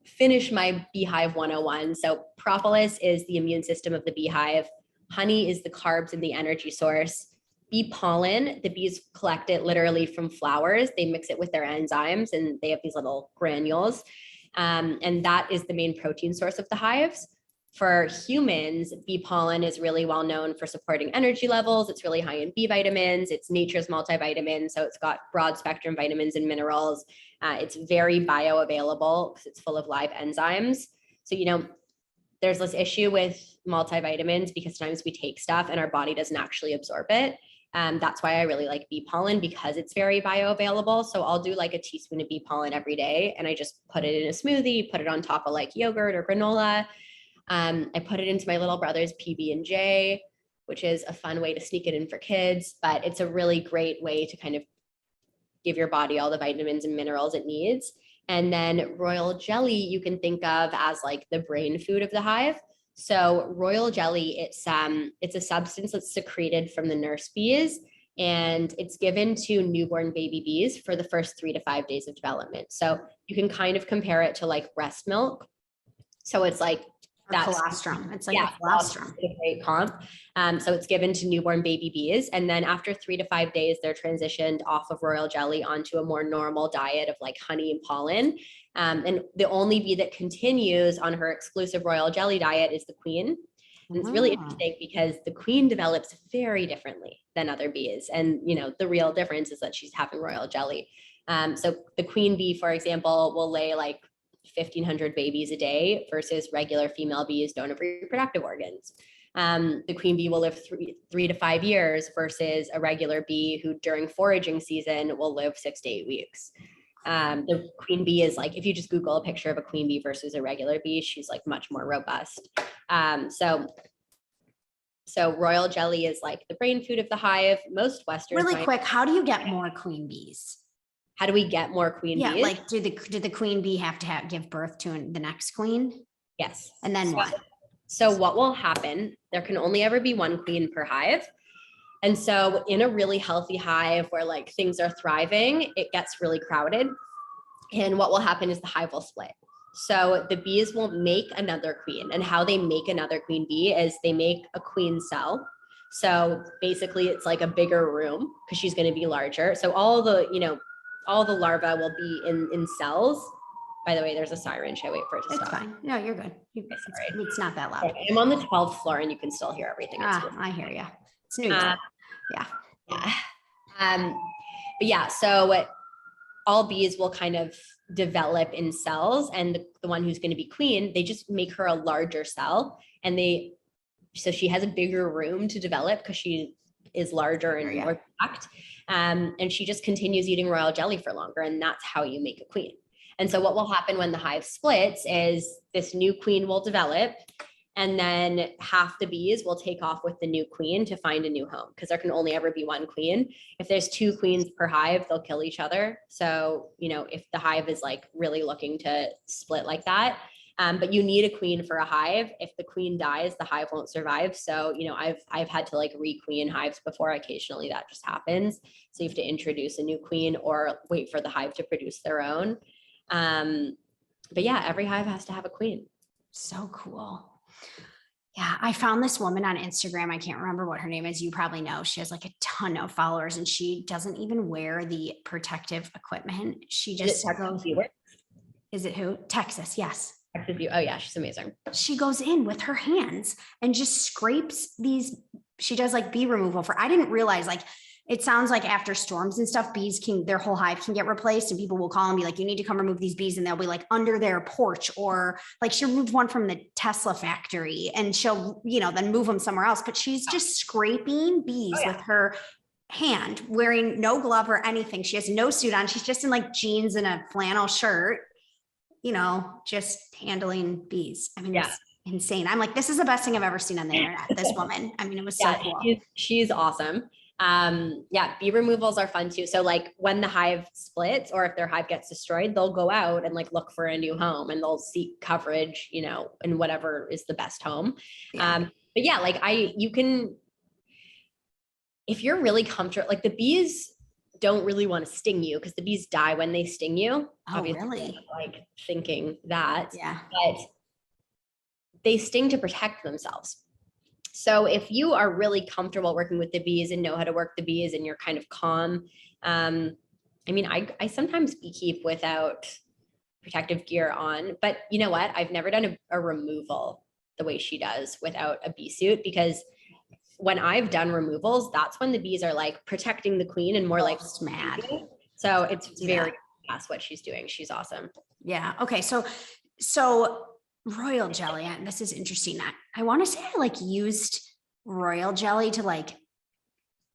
finish my beehive 101. So propolis is the immune system of the beehive. Honey is the carbs and the energy source. Bee pollen, the bees collect it literally from flowers. They mix it with their enzymes and they have these little granules. And that is the main protein source of the hives. For humans, bee pollen is really well known for supporting energy levels. It's really high in B vitamins. It's nature's multivitamin. So it's got broad spectrum vitamins and minerals. It's very bioavailable because it's full of live enzymes. So, there's this issue with multivitamins because sometimes we take stuff and our body doesn't actually absorb it. That's why I really like bee pollen because it's very bioavailable. So I'll do like a teaspoon of bee pollen every day and I just put it in a smoothie, put it on top of like yogurt or granola. I put it into my little brother's PB&J, which is a fun way to sneak it in for kids, but it's a really great way to kind of give your body all the vitamins and minerals it needs. And then royal jelly, you can think of as like the brain food of the hive. So royal jelly, it's a substance that's secreted from the nurse bees, and it's given to newborn baby bees for the first 3 to 5 days of development. So you can kind of compare it to like breast milk. So it's like that's colostrum. It's like a colostrum. A great comp. So it's given to newborn baby bees. And then after 3 to 5 days, they're transitioned off of royal jelly onto a more normal diet of like honey and pollen. And the only bee that continues on her exclusive royal jelly diet is the queen. And it's really interesting because the queen develops very differently than other bees. And, the real difference is that she's having royal jelly. So the queen bee, for example, will lay like 1,500 babies a day versus regular female bees don't have reproductive organs. The queen bee will live 3 to 5 years versus a regular bee who during foraging season will live 6 to 8 weeks. The queen bee is like, if you just Google a picture of a queen bee versus a regular bee, she's like much more robust. So royal jelly is like the brain food of the hive. Most Western. Really quick, how do you get more queen bees? How do we get more queen bees? Yeah, like did the queen bee have to give birth to the next queen? Yes. And then what? So what will happen, there can only ever be one queen per hive. And so in a really healthy hive where like things are thriving, it gets really crowded. And what will happen is the hive will split. So the bees will make another queen. And how they make another queen bee is they make a queen cell. So basically it's like a bigger room because she's going to be larger. So all the larvae will be in cells. By the way, there's a siren. Should I wait for it to stop? It's fine. No, you're good. Sorry. It's not that loud. I'm on the 12th floor and you can still hear everything. I hear you. It's New York. But yeah, so all bees will kind of develop in cells, and the one who's going to be queen, they just make her a larger cell, and so she has a bigger room to develop because she is larger and more packed. And she just continues eating royal jelly for longer, and that's how you make a queen. And so what will happen when the hive splits is this new queen will develop, and then half the bees will take off with the new queen to find a new home because there can only ever be one queen. If there's 2 queens per hive, they'll kill each other. So, if the hive is like really looking to split like that, but you need a queen for a hive. If the queen dies, the hive won't survive. So, I've had to like re-queen hives before. Occasionally that just happens. So you have to introduce a new queen or wait for the hive to produce their own. But yeah, every hive has to have a queen. So cool. Yeah, I found this woman on Instagram. I can't remember what her name is. You probably know. She has like a ton of followers and she doesn't even wear the protective equipment. She just goes. Is it who? Texas, yes. Texas View. Oh yeah, she's amazing. She goes in with her hands and just scrapes these. She does like bee removal I didn't realize like It sounds like after storms and stuff, their whole hive can get replaced, and people will call and be like, you need to come remove these bees. And they'll be like under their porch, or like she removed one from the Tesla factory and she'll, then move them somewhere else. But she's just scraping bees with her hand, wearing no glove or anything. She has no suit on. She's just in like jeans and a flannel shirt, just handling bees. I mean, it's insane. I'm like, this is the best thing I've ever seen on the internet. This woman. I mean, it was so cool. She's awesome. Bee removals are fun too. So like when the hive splits or if their hive gets destroyed, they'll go out and like look for a new home, and they'll seek coverage, in whatever is the best home. But yeah, like you can, if you're really comfortable, like the bees don't really want to sting you because the bees die when they sting you. Oh, really? Like thinking that, but they sting to protect themselves. So if you are really comfortable working with the bees and know how to work the bees and you're kind of calm, I sometimes beekeep without protective gear on, but you know what? I've never done a removal the way she does without a bee suit, because when I've done removals, that's when the bees are like protecting the queen and more like mad. So it's very fast what she's doing. She's awesome. Yeah. Okay. So royal jelly, and this is interesting. I want to say I like used royal jelly to like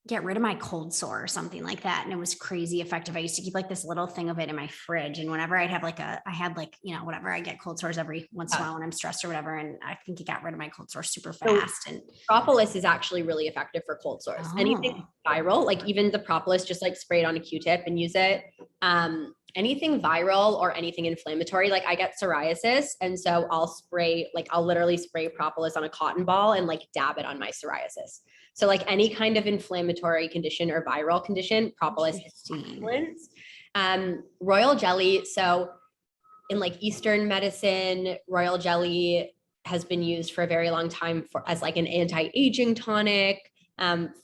get rid of my cold sore or something like that. And it was crazy effective. I used to keep like this little thing of it in my fridge. And whenever I had whatever, I get cold sores every once in a while when I'm stressed or whatever. And I think it got rid of my cold sore super fast. And Propolis is actually really effective for cold sores. Anything viral, like even the Propolis, just like spray it on a Q-tip and use it. Anything viral or anything inflammatory, like I get psoriasis. And so I'll literally spray Propolis on a cotton ball and like dab it on my psoriasis. So like any kind of inflammatory condition or viral condition, Propolis is excellent. Royal jelly. So in like Eastern medicine, royal jelly has been used for a very long time as like an anti-aging tonic,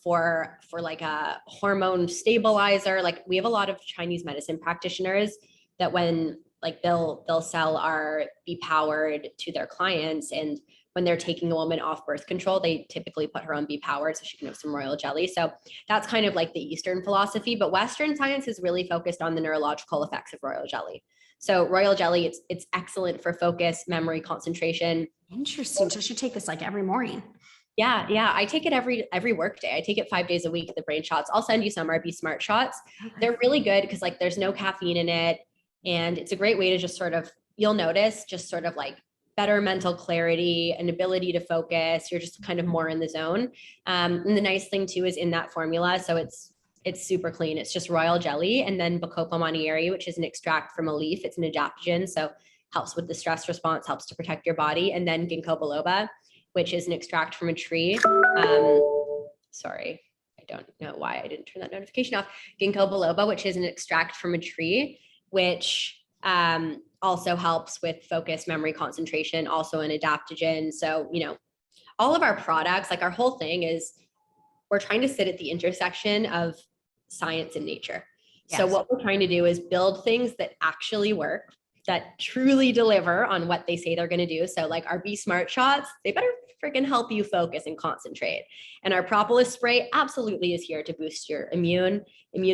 for like a hormone stabilizer. Like we have a lot of Chinese medicine practitioners that when like they'll sell our Be Powered to their clients, and when they're taking a woman off birth control, they typically put her on Be Powered so she can have some royal jelly. So that's kind of like the Eastern philosophy, but Western science is really focused on the neurological effects of royal jelly. So royal jelly, it's excellent for focus, memory, concentration. Interesting. So I should take this like every morning. Yeah. I take it every work day. I take it 5 days a week, the brain shots. I'll send you some RB Smart shots. Okay. They're really good because like there's no caffeine in it. And it's a great way to just sort of, you'll notice just sort of like better mental clarity and ability to focus. You're just kind of more in the zone. And the nice thing too is in that formula. So it's super clean. It's just royal jelly and then Bacopa monnieri, which is an extract from a leaf. It's an adaptogen. So helps with the stress response, helps to protect your body. And then ginkgo biloba, which is an extract from a tree. Sorry, I don't know why I didn't turn that notification off. Ginkgo biloba, which is an extract from a tree, which also helps with focus, memory, concentration, also an adaptogen. So, all of our products, like our whole thing is we're trying to sit at the intersection of science and nature. Yes. So what we're trying to do is build things that actually work, that truly deliver on what they say they're going to do. So like our Be Smart shots, they better freaking help you focus and concentrate. And our Propolis spray absolutely is here to boost your immune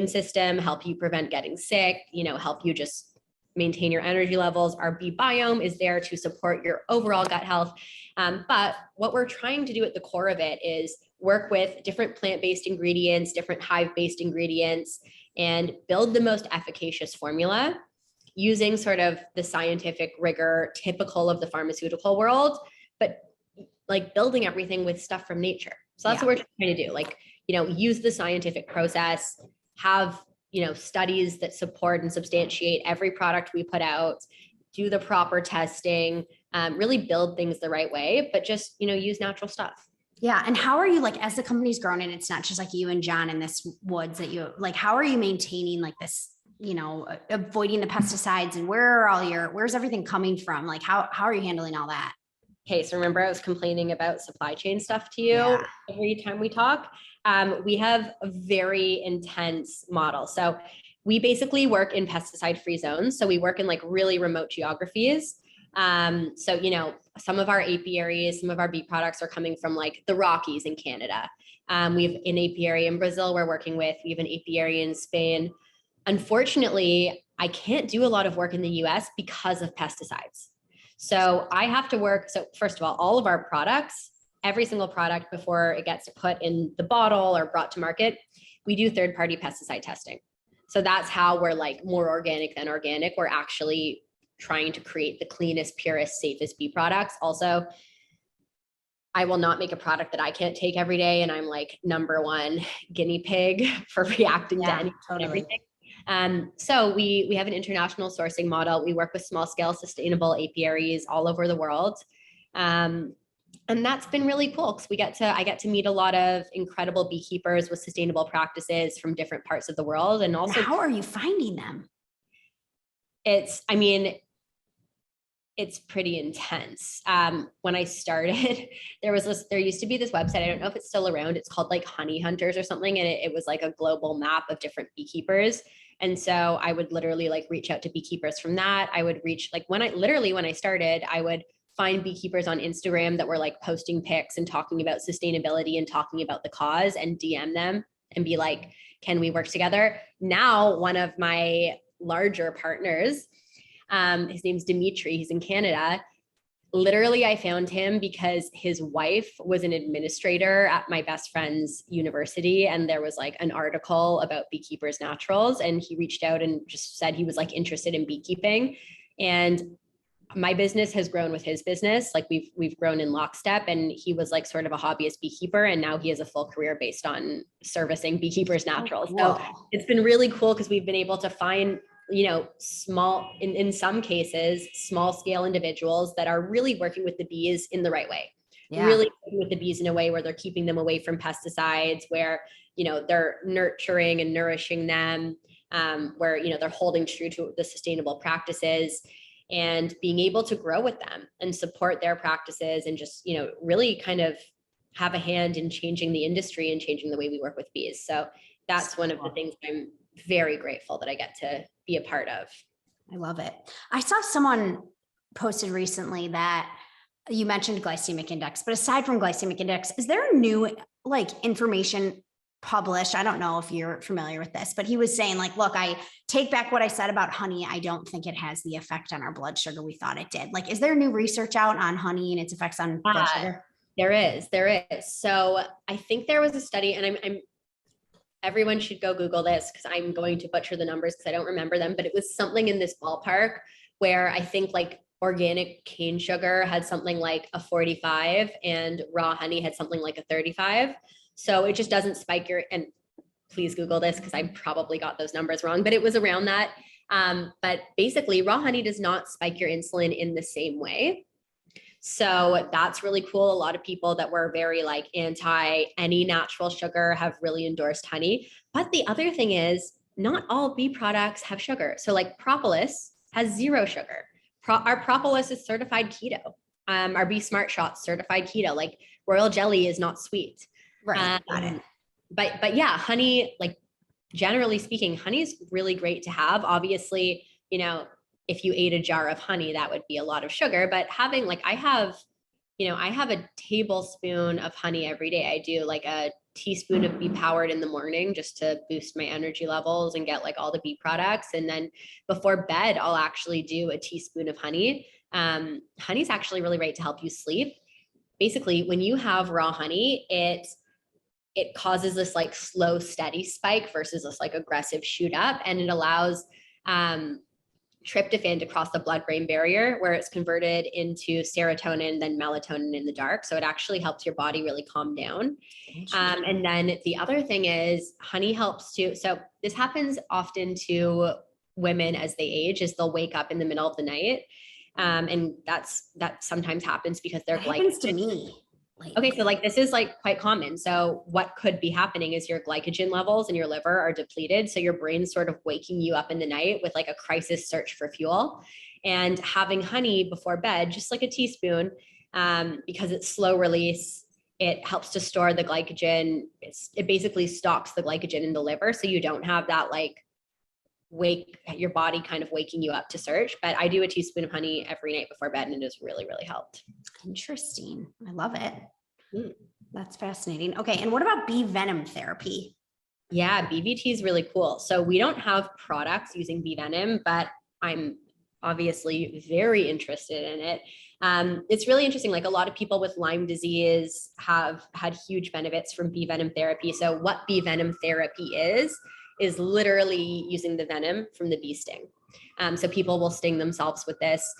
system, help you prevent getting sick, help you just maintain your energy levels. Our Bee Biome is there to support your overall gut health. But what we're trying to do at the core of it is work with different plant-based ingredients, different hive-based ingredients, and build the most efficacious formula using sort of the scientific rigor typical of the pharmaceutical world, but like building everything with stuff from nature. So that's what we're trying to do. Like, use the scientific process, have, studies that support and substantiate every product we put out, do the proper testing, really build things the right way, but just, use natural stuff. Yeah. And how are you, like, as the company's grown and it's not just like you and John in this woods that you like, how are you maintaining like this, avoiding the pesticides, and where's everything coming from? Like, how are you handling all that? Okay. So remember I was complaining about supply chain stuff to you every time we talk. We have a very intense model. So we basically work in pesticide-free zones. So we work in like really remote geographies. So, some of our apiaries, some of our bee products are coming from like the Rockies in Canada. We have an apiary in Brazil we're working with. We have an apiary in Spain. Unfortunately, I can't do a lot of work in the US because of pesticides. So I have to work. So first of all of our products, every single product before it gets put in the bottle or brought to market, we do third-party pesticide testing. So that's how we're like more organic than organic. We're actually trying to create the cleanest, purest, safest bee products. Also, I will not make a product that I can't take every day. And I'm like number one guinea pig for reacting to anything and everything. So we have an international sourcing model. We work with small scale sustainable apiaries all over the world. And that's been really cool because I get to meet a lot of incredible beekeepers with sustainable practices from different parts of the world. And also, how are you finding them? It's pretty intense. When I started, there used to be this website. I don't know if it's still around. It's called like Honey Hunters or something. And it was like a global map of different beekeepers. And so I would literally like reach out to beekeepers from that. I would reach like when I started, I would find beekeepers on Instagram that were like posting pics and talking about sustainability and talking about the cause and DM them and be like, can we work together? Now, one of my larger partners, his name's Dimitri, he's in Canada. Literally, I found him because his wife was an administrator at my best friend's university. And there was like an article about Beekeepers Naturals. And he reached out and just said he was like interested in beekeeping. And my business has grown with his business. Like we've grown in lockstep, and he was like sort of a hobbyist beekeeper. And now he has a full career based on servicing Beekeepers Naturals. So it's been really cool because we've been able to find, small, in some cases, small scale individuals that are really working with the bees in the right way. Yeah. Really working with the bees in a way where they're keeping them away from pesticides, where, they're nurturing and nourishing them, where, they're holding true to the sustainable practices and being able to grow with them and support their practices and just, really kind of have a hand in changing the industry and changing the way we work with bees. So that's one of the things I'm very grateful that I get to be a part of. I love it. I saw someone posted recently that you mentioned glycemic index, but aside from glycemic index, is there new like information published? I don't know if you're familiar with this, but he was saying like, look, I take back what I said about honey. I don't think it has the effect on our blood sugar we thought it did. Like, is there new research out on honey and its effects on blood sugar? There is. So I think there was a study, and I'm everyone should go Google this because I'm going to butcher the numbers because I don't remember them, but it was something in this ballpark where I think like organic cane sugar had something like a 45 and raw honey had something like a 35. So it just doesn't spike and please Google this because I probably got those numbers wrong, but it was around that. But basically raw honey does not spike your insulin in the same way. So that's really cool. A lot of people that were very like anti any natural sugar have really endorsed honey. But the other thing is not all bee products have sugar. So like Propolis has 0 sugar. Our Propolis is certified keto. Our Bee Smart Shots certified keto. Like royal jelly is not sweet. Right. Got it. But yeah, honey, like generally speaking, honey is really great to have. Obviously, if you ate a jar of honey, that would be a lot of sugar, but having like, I have a tablespoon of honey every day. I do like a teaspoon of Bee Powered in the morning just to boost my energy levels and get like all the bee products. And then before bed, I'll actually do a teaspoon of honey. Honey's actually really great to help you sleep. Basically, when you have raw honey, it causes this like slow, steady spike versus this like aggressive shoot up. And it allows, tryptophan to cross the blood-brain barrier where it's converted into serotonin, then melatonin in the dark. So it actually helps your body really calm down. And then the other thing is honey helps to, so this happens often to women as they age, is they'll wake up in the middle of the night. And that sometimes happens because they're happens to me. Okay, so like this is like quite common. So what could be happening is your glycogen levels in your liver are depleted. So your brain's sort of waking you up in the night with like a crisis search for fuel. And having honey before bed, just like a teaspoon, because it's slow release, it helps to store the glycogen. It basically stocks the glycogen in the liver. So you don't have that like your body kind of waking you up to search. But I do a teaspoon of honey every night before bed, and it has really, really helped. Interesting. I love it. That's fascinating. Okay. And what about bee venom therapy? Yeah, BVT is really cool. So we don't have products using bee venom, but I'm obviously very interested in it. It's really interesting. Like a lot of people with Lyme disease have had huge benefits from bee venom therapy. So what bee venom therapy is literally using the venom from the bee sting. So people will sting themselves with this.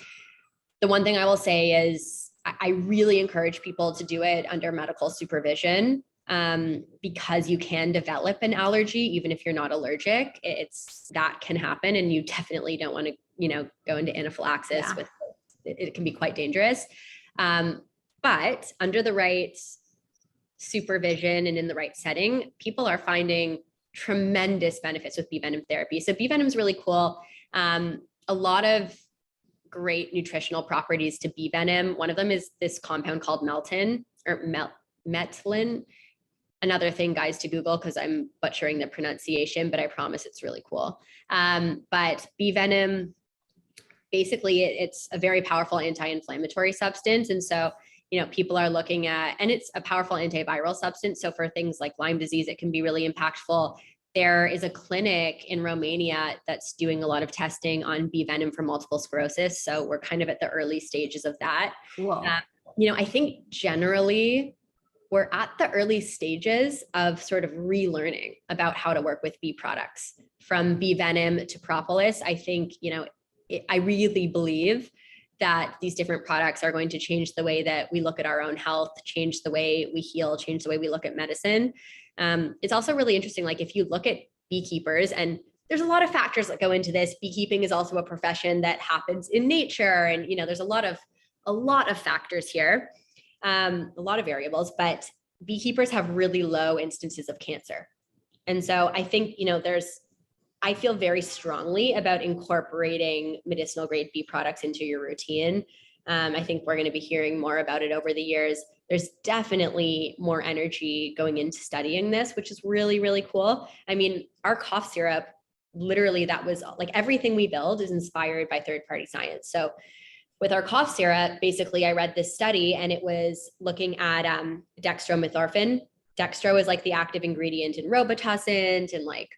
The one thing I will say is I really encourage people to do it under medical supervision, because you can develop an allergy even if you're not allergic. That can happen, and you definitely don't want to go into anaphylaxis with it can be quite dangerous. But under the right supervision and in the right setting, people are finding tremendous benefits with bee venom therapy. So bee venom is really cool. A lot of great nutritional properties to bee venom. One of them is this compound called melton or metlin. Another thing, guys, to Google because I'm butchering the pronunciation, but I promise it's really cool. But bee venom, basically, it's a very powerful anti-inflammatory substance. And so, people are looking at, and it's a powerful antiviral substance. So for things like Lyme disease, it can be really impactful. There is a clinic in Romania that's doing a lot of testing on bee venom for multiple sclerosis. So we're kind of at the early stages of that. Cool. I think generally we're at the early stages of sort of relearning about how to work with bee products. From bee venom to propolis, I think, I really believe that these different products are going to change the way that we look at our own health, change the way we heal, change the way we look at medicine. It's also really interesting, like if you look at beekeepers, and there's a lot of factors that go into this. Beekeeping is also a profession that happens in nature. And, there's a lot of factors here, a lot of variables, but beekeepers have really low instances of cancer. And so I think, I feel very strongly about incorporating medicinal grade bee products into your routine. I think we're going to be hearing more about it over the years. There's definitely more energy going into studying this, which is really, really cool. I mean, our cough syrup, literally that was like everything we build is inspired by third-party science. So with our cough syrup, basically I read this study and it was looking at dextromethorphan. Dextro is like the active ingredient in Robitussin and like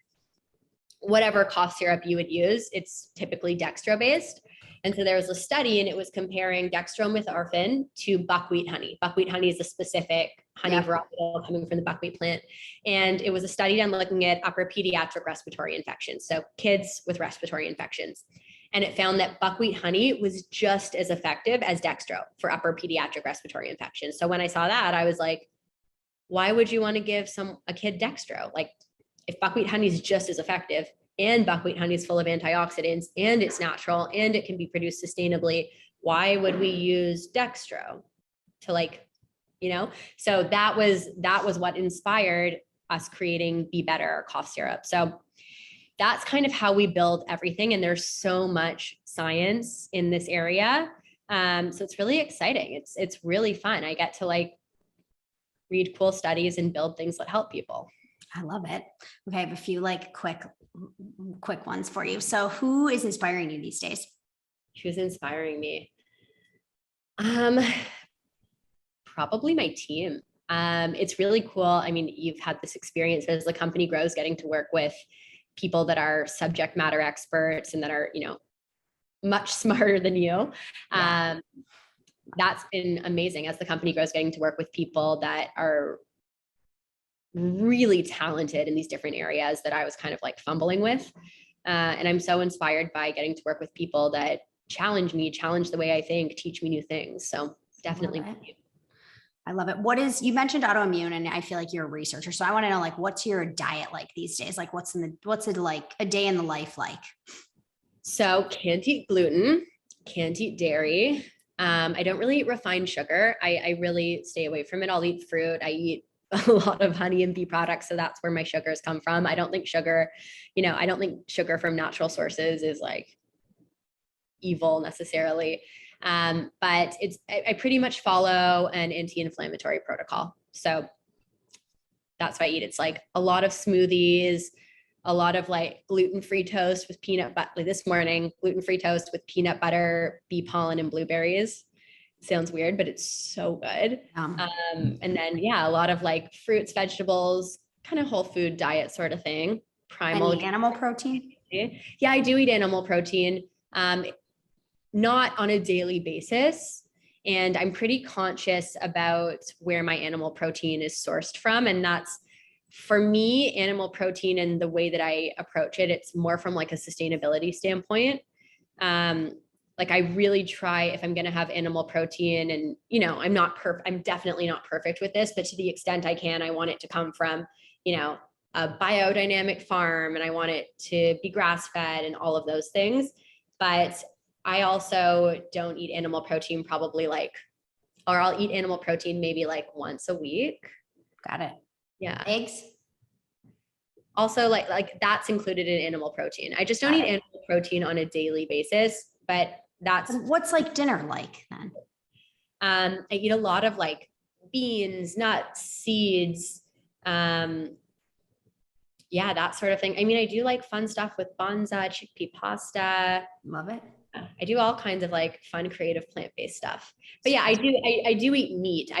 whatever cough syrup you would use, it's typically dextro based. And so there was a study and it was comparing dextromethorphan to buckwheat honey. Buckwheat honey is a specific honey varietal coming from the buckwheat plant. And it was a study done looking at upper pediatric respiratory infections. So kids with respiratory infections. And it found that buckwheat honey was just as effective as dextro for upper pediatric respiratory infections. So when I saw that, I was like, why would you want to give a kid dextro? Like, if buckwheat honey is just as effective and buckwheat honey is full of antioxidants and it's natural and it can be produced sustainably, why would we use dextro to so that was what inspired us creating Be Better cough syrup. So that's kind of how we build everything. And there's so much science in this area. So it's really exciting. It's really fun. I get to read cool studies and build things that help people. I love it. Okay, I have a few quick ones for you. So who is inspiring you these days? Who's inspiring me? Probably my team. It's really cool. I mean, you've had this experience as the company grows, getting to work with people that are subject matter experts and that are, much smarter than you. Yeah. That's been amazing as the company grows, getting to work with people that are really talented in these different areas that I was kind of fumbling with. And I'm so inspired by getting to work with people that challenge me, challenge the way I think, teach me new things. So definitely. I love it. You mentioned autoimmune, and I feel like you're a researcher. So I want to know, what's your diet like these days? What's it like a day in the life like? So can't eat gluten, can't eat dairy. I don't really eat refined sugar. I really stay away from it. I'll eat fruit. I eat a lot of honey and bee products. So that's where my sugars come from. I don't think sugar from natural sources is evil necessarily. But I pretty much follow an anti-inflammatory protocol. So that's what I eat. It's a lot of smoothies, a lot of gluten-free toast with peanut butter. This morning, gluten-free toast with peanut butter, bee pollen, and blueberries. sounds weird, but it's so good. Um, And then, yeah, a lot of like fruits, vegetables, kind of whole food diet sort of thing. Primal. Any animal protein? Yeah, I do eat animal protein, not on a daily basis. And I'm pretty conscious about where my animal protein is sourced from. And that's, for me, animal protein and the way that I approach it, it's more from like a sustainability standpoint. Like I really try, if I'm going to have animal protein, and I'm definitely not perfect with this, but to the extent I can, I want it to come from, a biodynamic farm, and I want it to be grass fed and all of those things. But I also don't eat animal protein or I'll eat animal protein maybe like once a week. Got it. Yeah. Eggs? Also like that's included in animal protein. I just don't eat animal protein on a daily basis, but what's like dinner like then? I eat a lot of like beans, nuts, seeds, yeah, that sort of thing. I mean, I do like fun stuff with bonza, chickpea pasta. Love it. I do all kinds of like fun, creative plant-based stuff. But yeah, I do eat meat.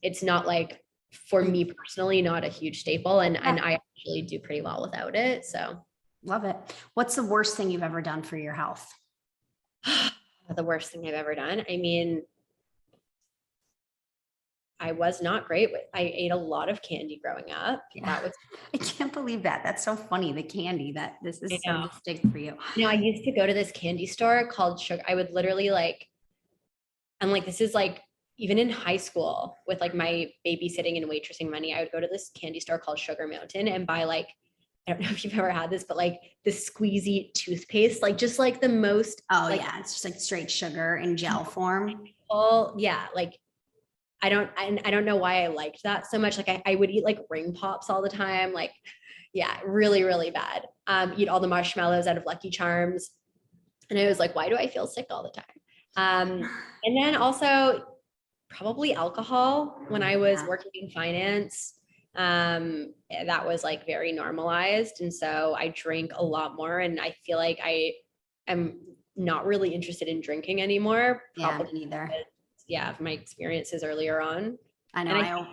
It's not like, for me personally, not a huge staple. And I actually do pretty well without it. So love it. What's the worst thing you've ever done for your health? The worst thing I've ever done. I mean, I was not great with, I ate a lot of candy growing up. Yeah. I can't believe that. That's so funny. The candy, that this is so distinct for you. I used to go to this candy store called Sugar. I would literally this is like, even in high school with like my babysitting and waitressing money, I would go to this candy store called Sugar Mountain and buy like, I don't know if you've ever had this, but like the squeezy toothpaste, like just like the most. Oh yeah. It's just like straight sugar in gel form. Oh yeah. Like, I don't know why I liked that so much. Like I would eat like ring pops all the time. Like, yeah, really, really bad. Eat all the marshmallows out of Lucky Charms. And I was like, why do I feel sick all the time? And then also probably alcohol when I was working in finance. That was like very normalized. And so I drink a lot more, and I feel like I am not really interested in drinking anymore. Yeah, me neither. Of my experiences earlier on. I know.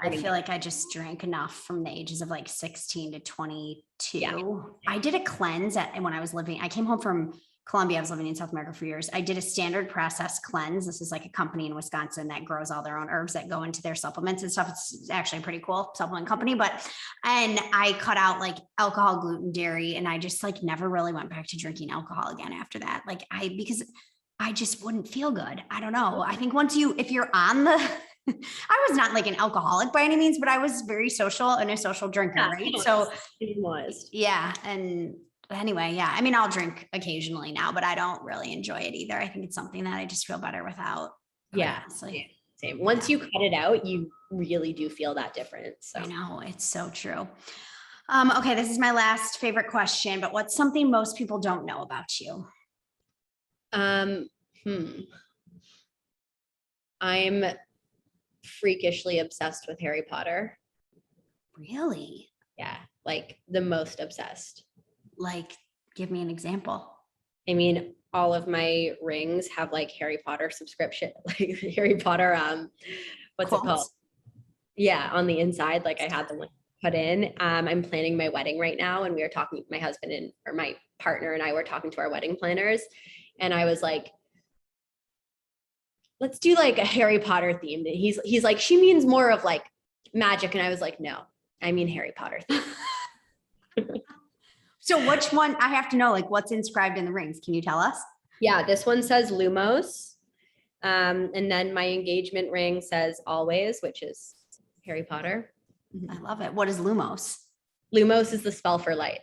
I feel like I just drank enough from the ages of like 16 to 22. Yeah. I did a cleanse when I was I came home from Colombia. I was living in South America for years. I did a standard process cleanse. This is like a company in Wisconsin that grows all their own herbs that go into their supplements and stuff. It's actually a pretty cool supplement company, and I cut out like alcohol, gluten, dairy, and I just like never really went back to drinking alcohol again after that. Because I just wouldn't feel good. I don't know. I think if you're on the, I was not like an alcoholic by any means, but I was very social and a social drinker, right? So it was. Yeah. And anyway, yeah. I mean, I'll drink occasionally now, but I don't really enjoy it either. I think it's something that I just feel better without. Yeah. Same. Once you cut it out, you really do feel that difference. So. I know, it's so true. Okay. This is my last favorite question, but what's something most people don't know about you? I'm freakishly obsessed with Harry Potter. Really? Yeah, like the most obsessed. Like, give me an example. I mean, all of my rings have like Harry Potter subscription, like Harry Potter, what's it called? Yeah, on the inside, like I had them put in. I'm planning my wedding right now, and we are talking, my husband or my partner and I were talking to our wedding planners. And I was like, let's do like a Harry Potter theme. And he's like, she means more of like magic. And I was like, no, I mean Harry Potter theme. So which one? I have to know, like, what's inscribed in the rings. Can you tell us? Yeah, this one says Lumos. And then my engagement ring says Always, which is Harry Potter. I love it. What is Lumos? Lumos is the spell for light.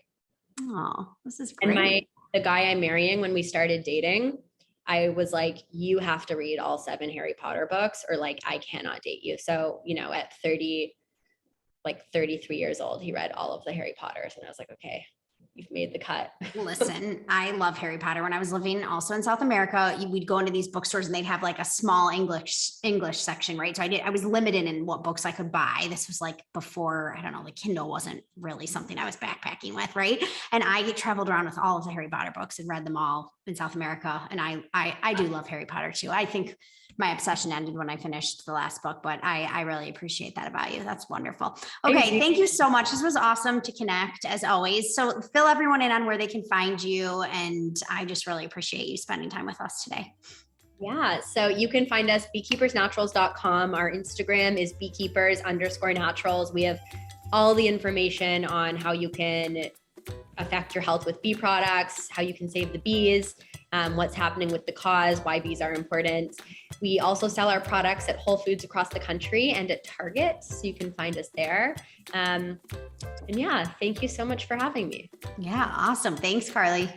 Oh, this is great. And the guy I'm marrying, when we started dating, I was like, you have to read all 7 Harry Potter books or like, I cannot date you. So, at 33 years old, he read all of the Harry Potters. And I was like, okay, you've made the cut. Listen, I love Harry Potter. When I was living also in South America, we'd go into these bookstores and they'd have like a small English section, right? So I was limited in what books I could buy. This was like before, I don't know, the Kindle wasn't really something I was backpacking with, right? And I traveled around with all of the Harry Potter books and read them all in South America. And I do love Harry Potter too. I think my obsession ended when I finished the last book, but I really appreciate that about you. That's wonderful. Okay. Thank you so much. This was awesome to connect as always. So fill everyone in on where they can find you. And I just really appreciate you spending time with us today. Yeah. So you can find us beekeepersnaturals.com. Our Instagram is beekeepers_naturals. We have all the information on how you can affect your health with bee products, how you can save the bees, what's happening with the cause, why bees are important. We also sell our products at Whole Foods across the country and at Target, so you can find us there. And yeah, thank you so much for having me. Yeah, awesome. Thanks, Carly.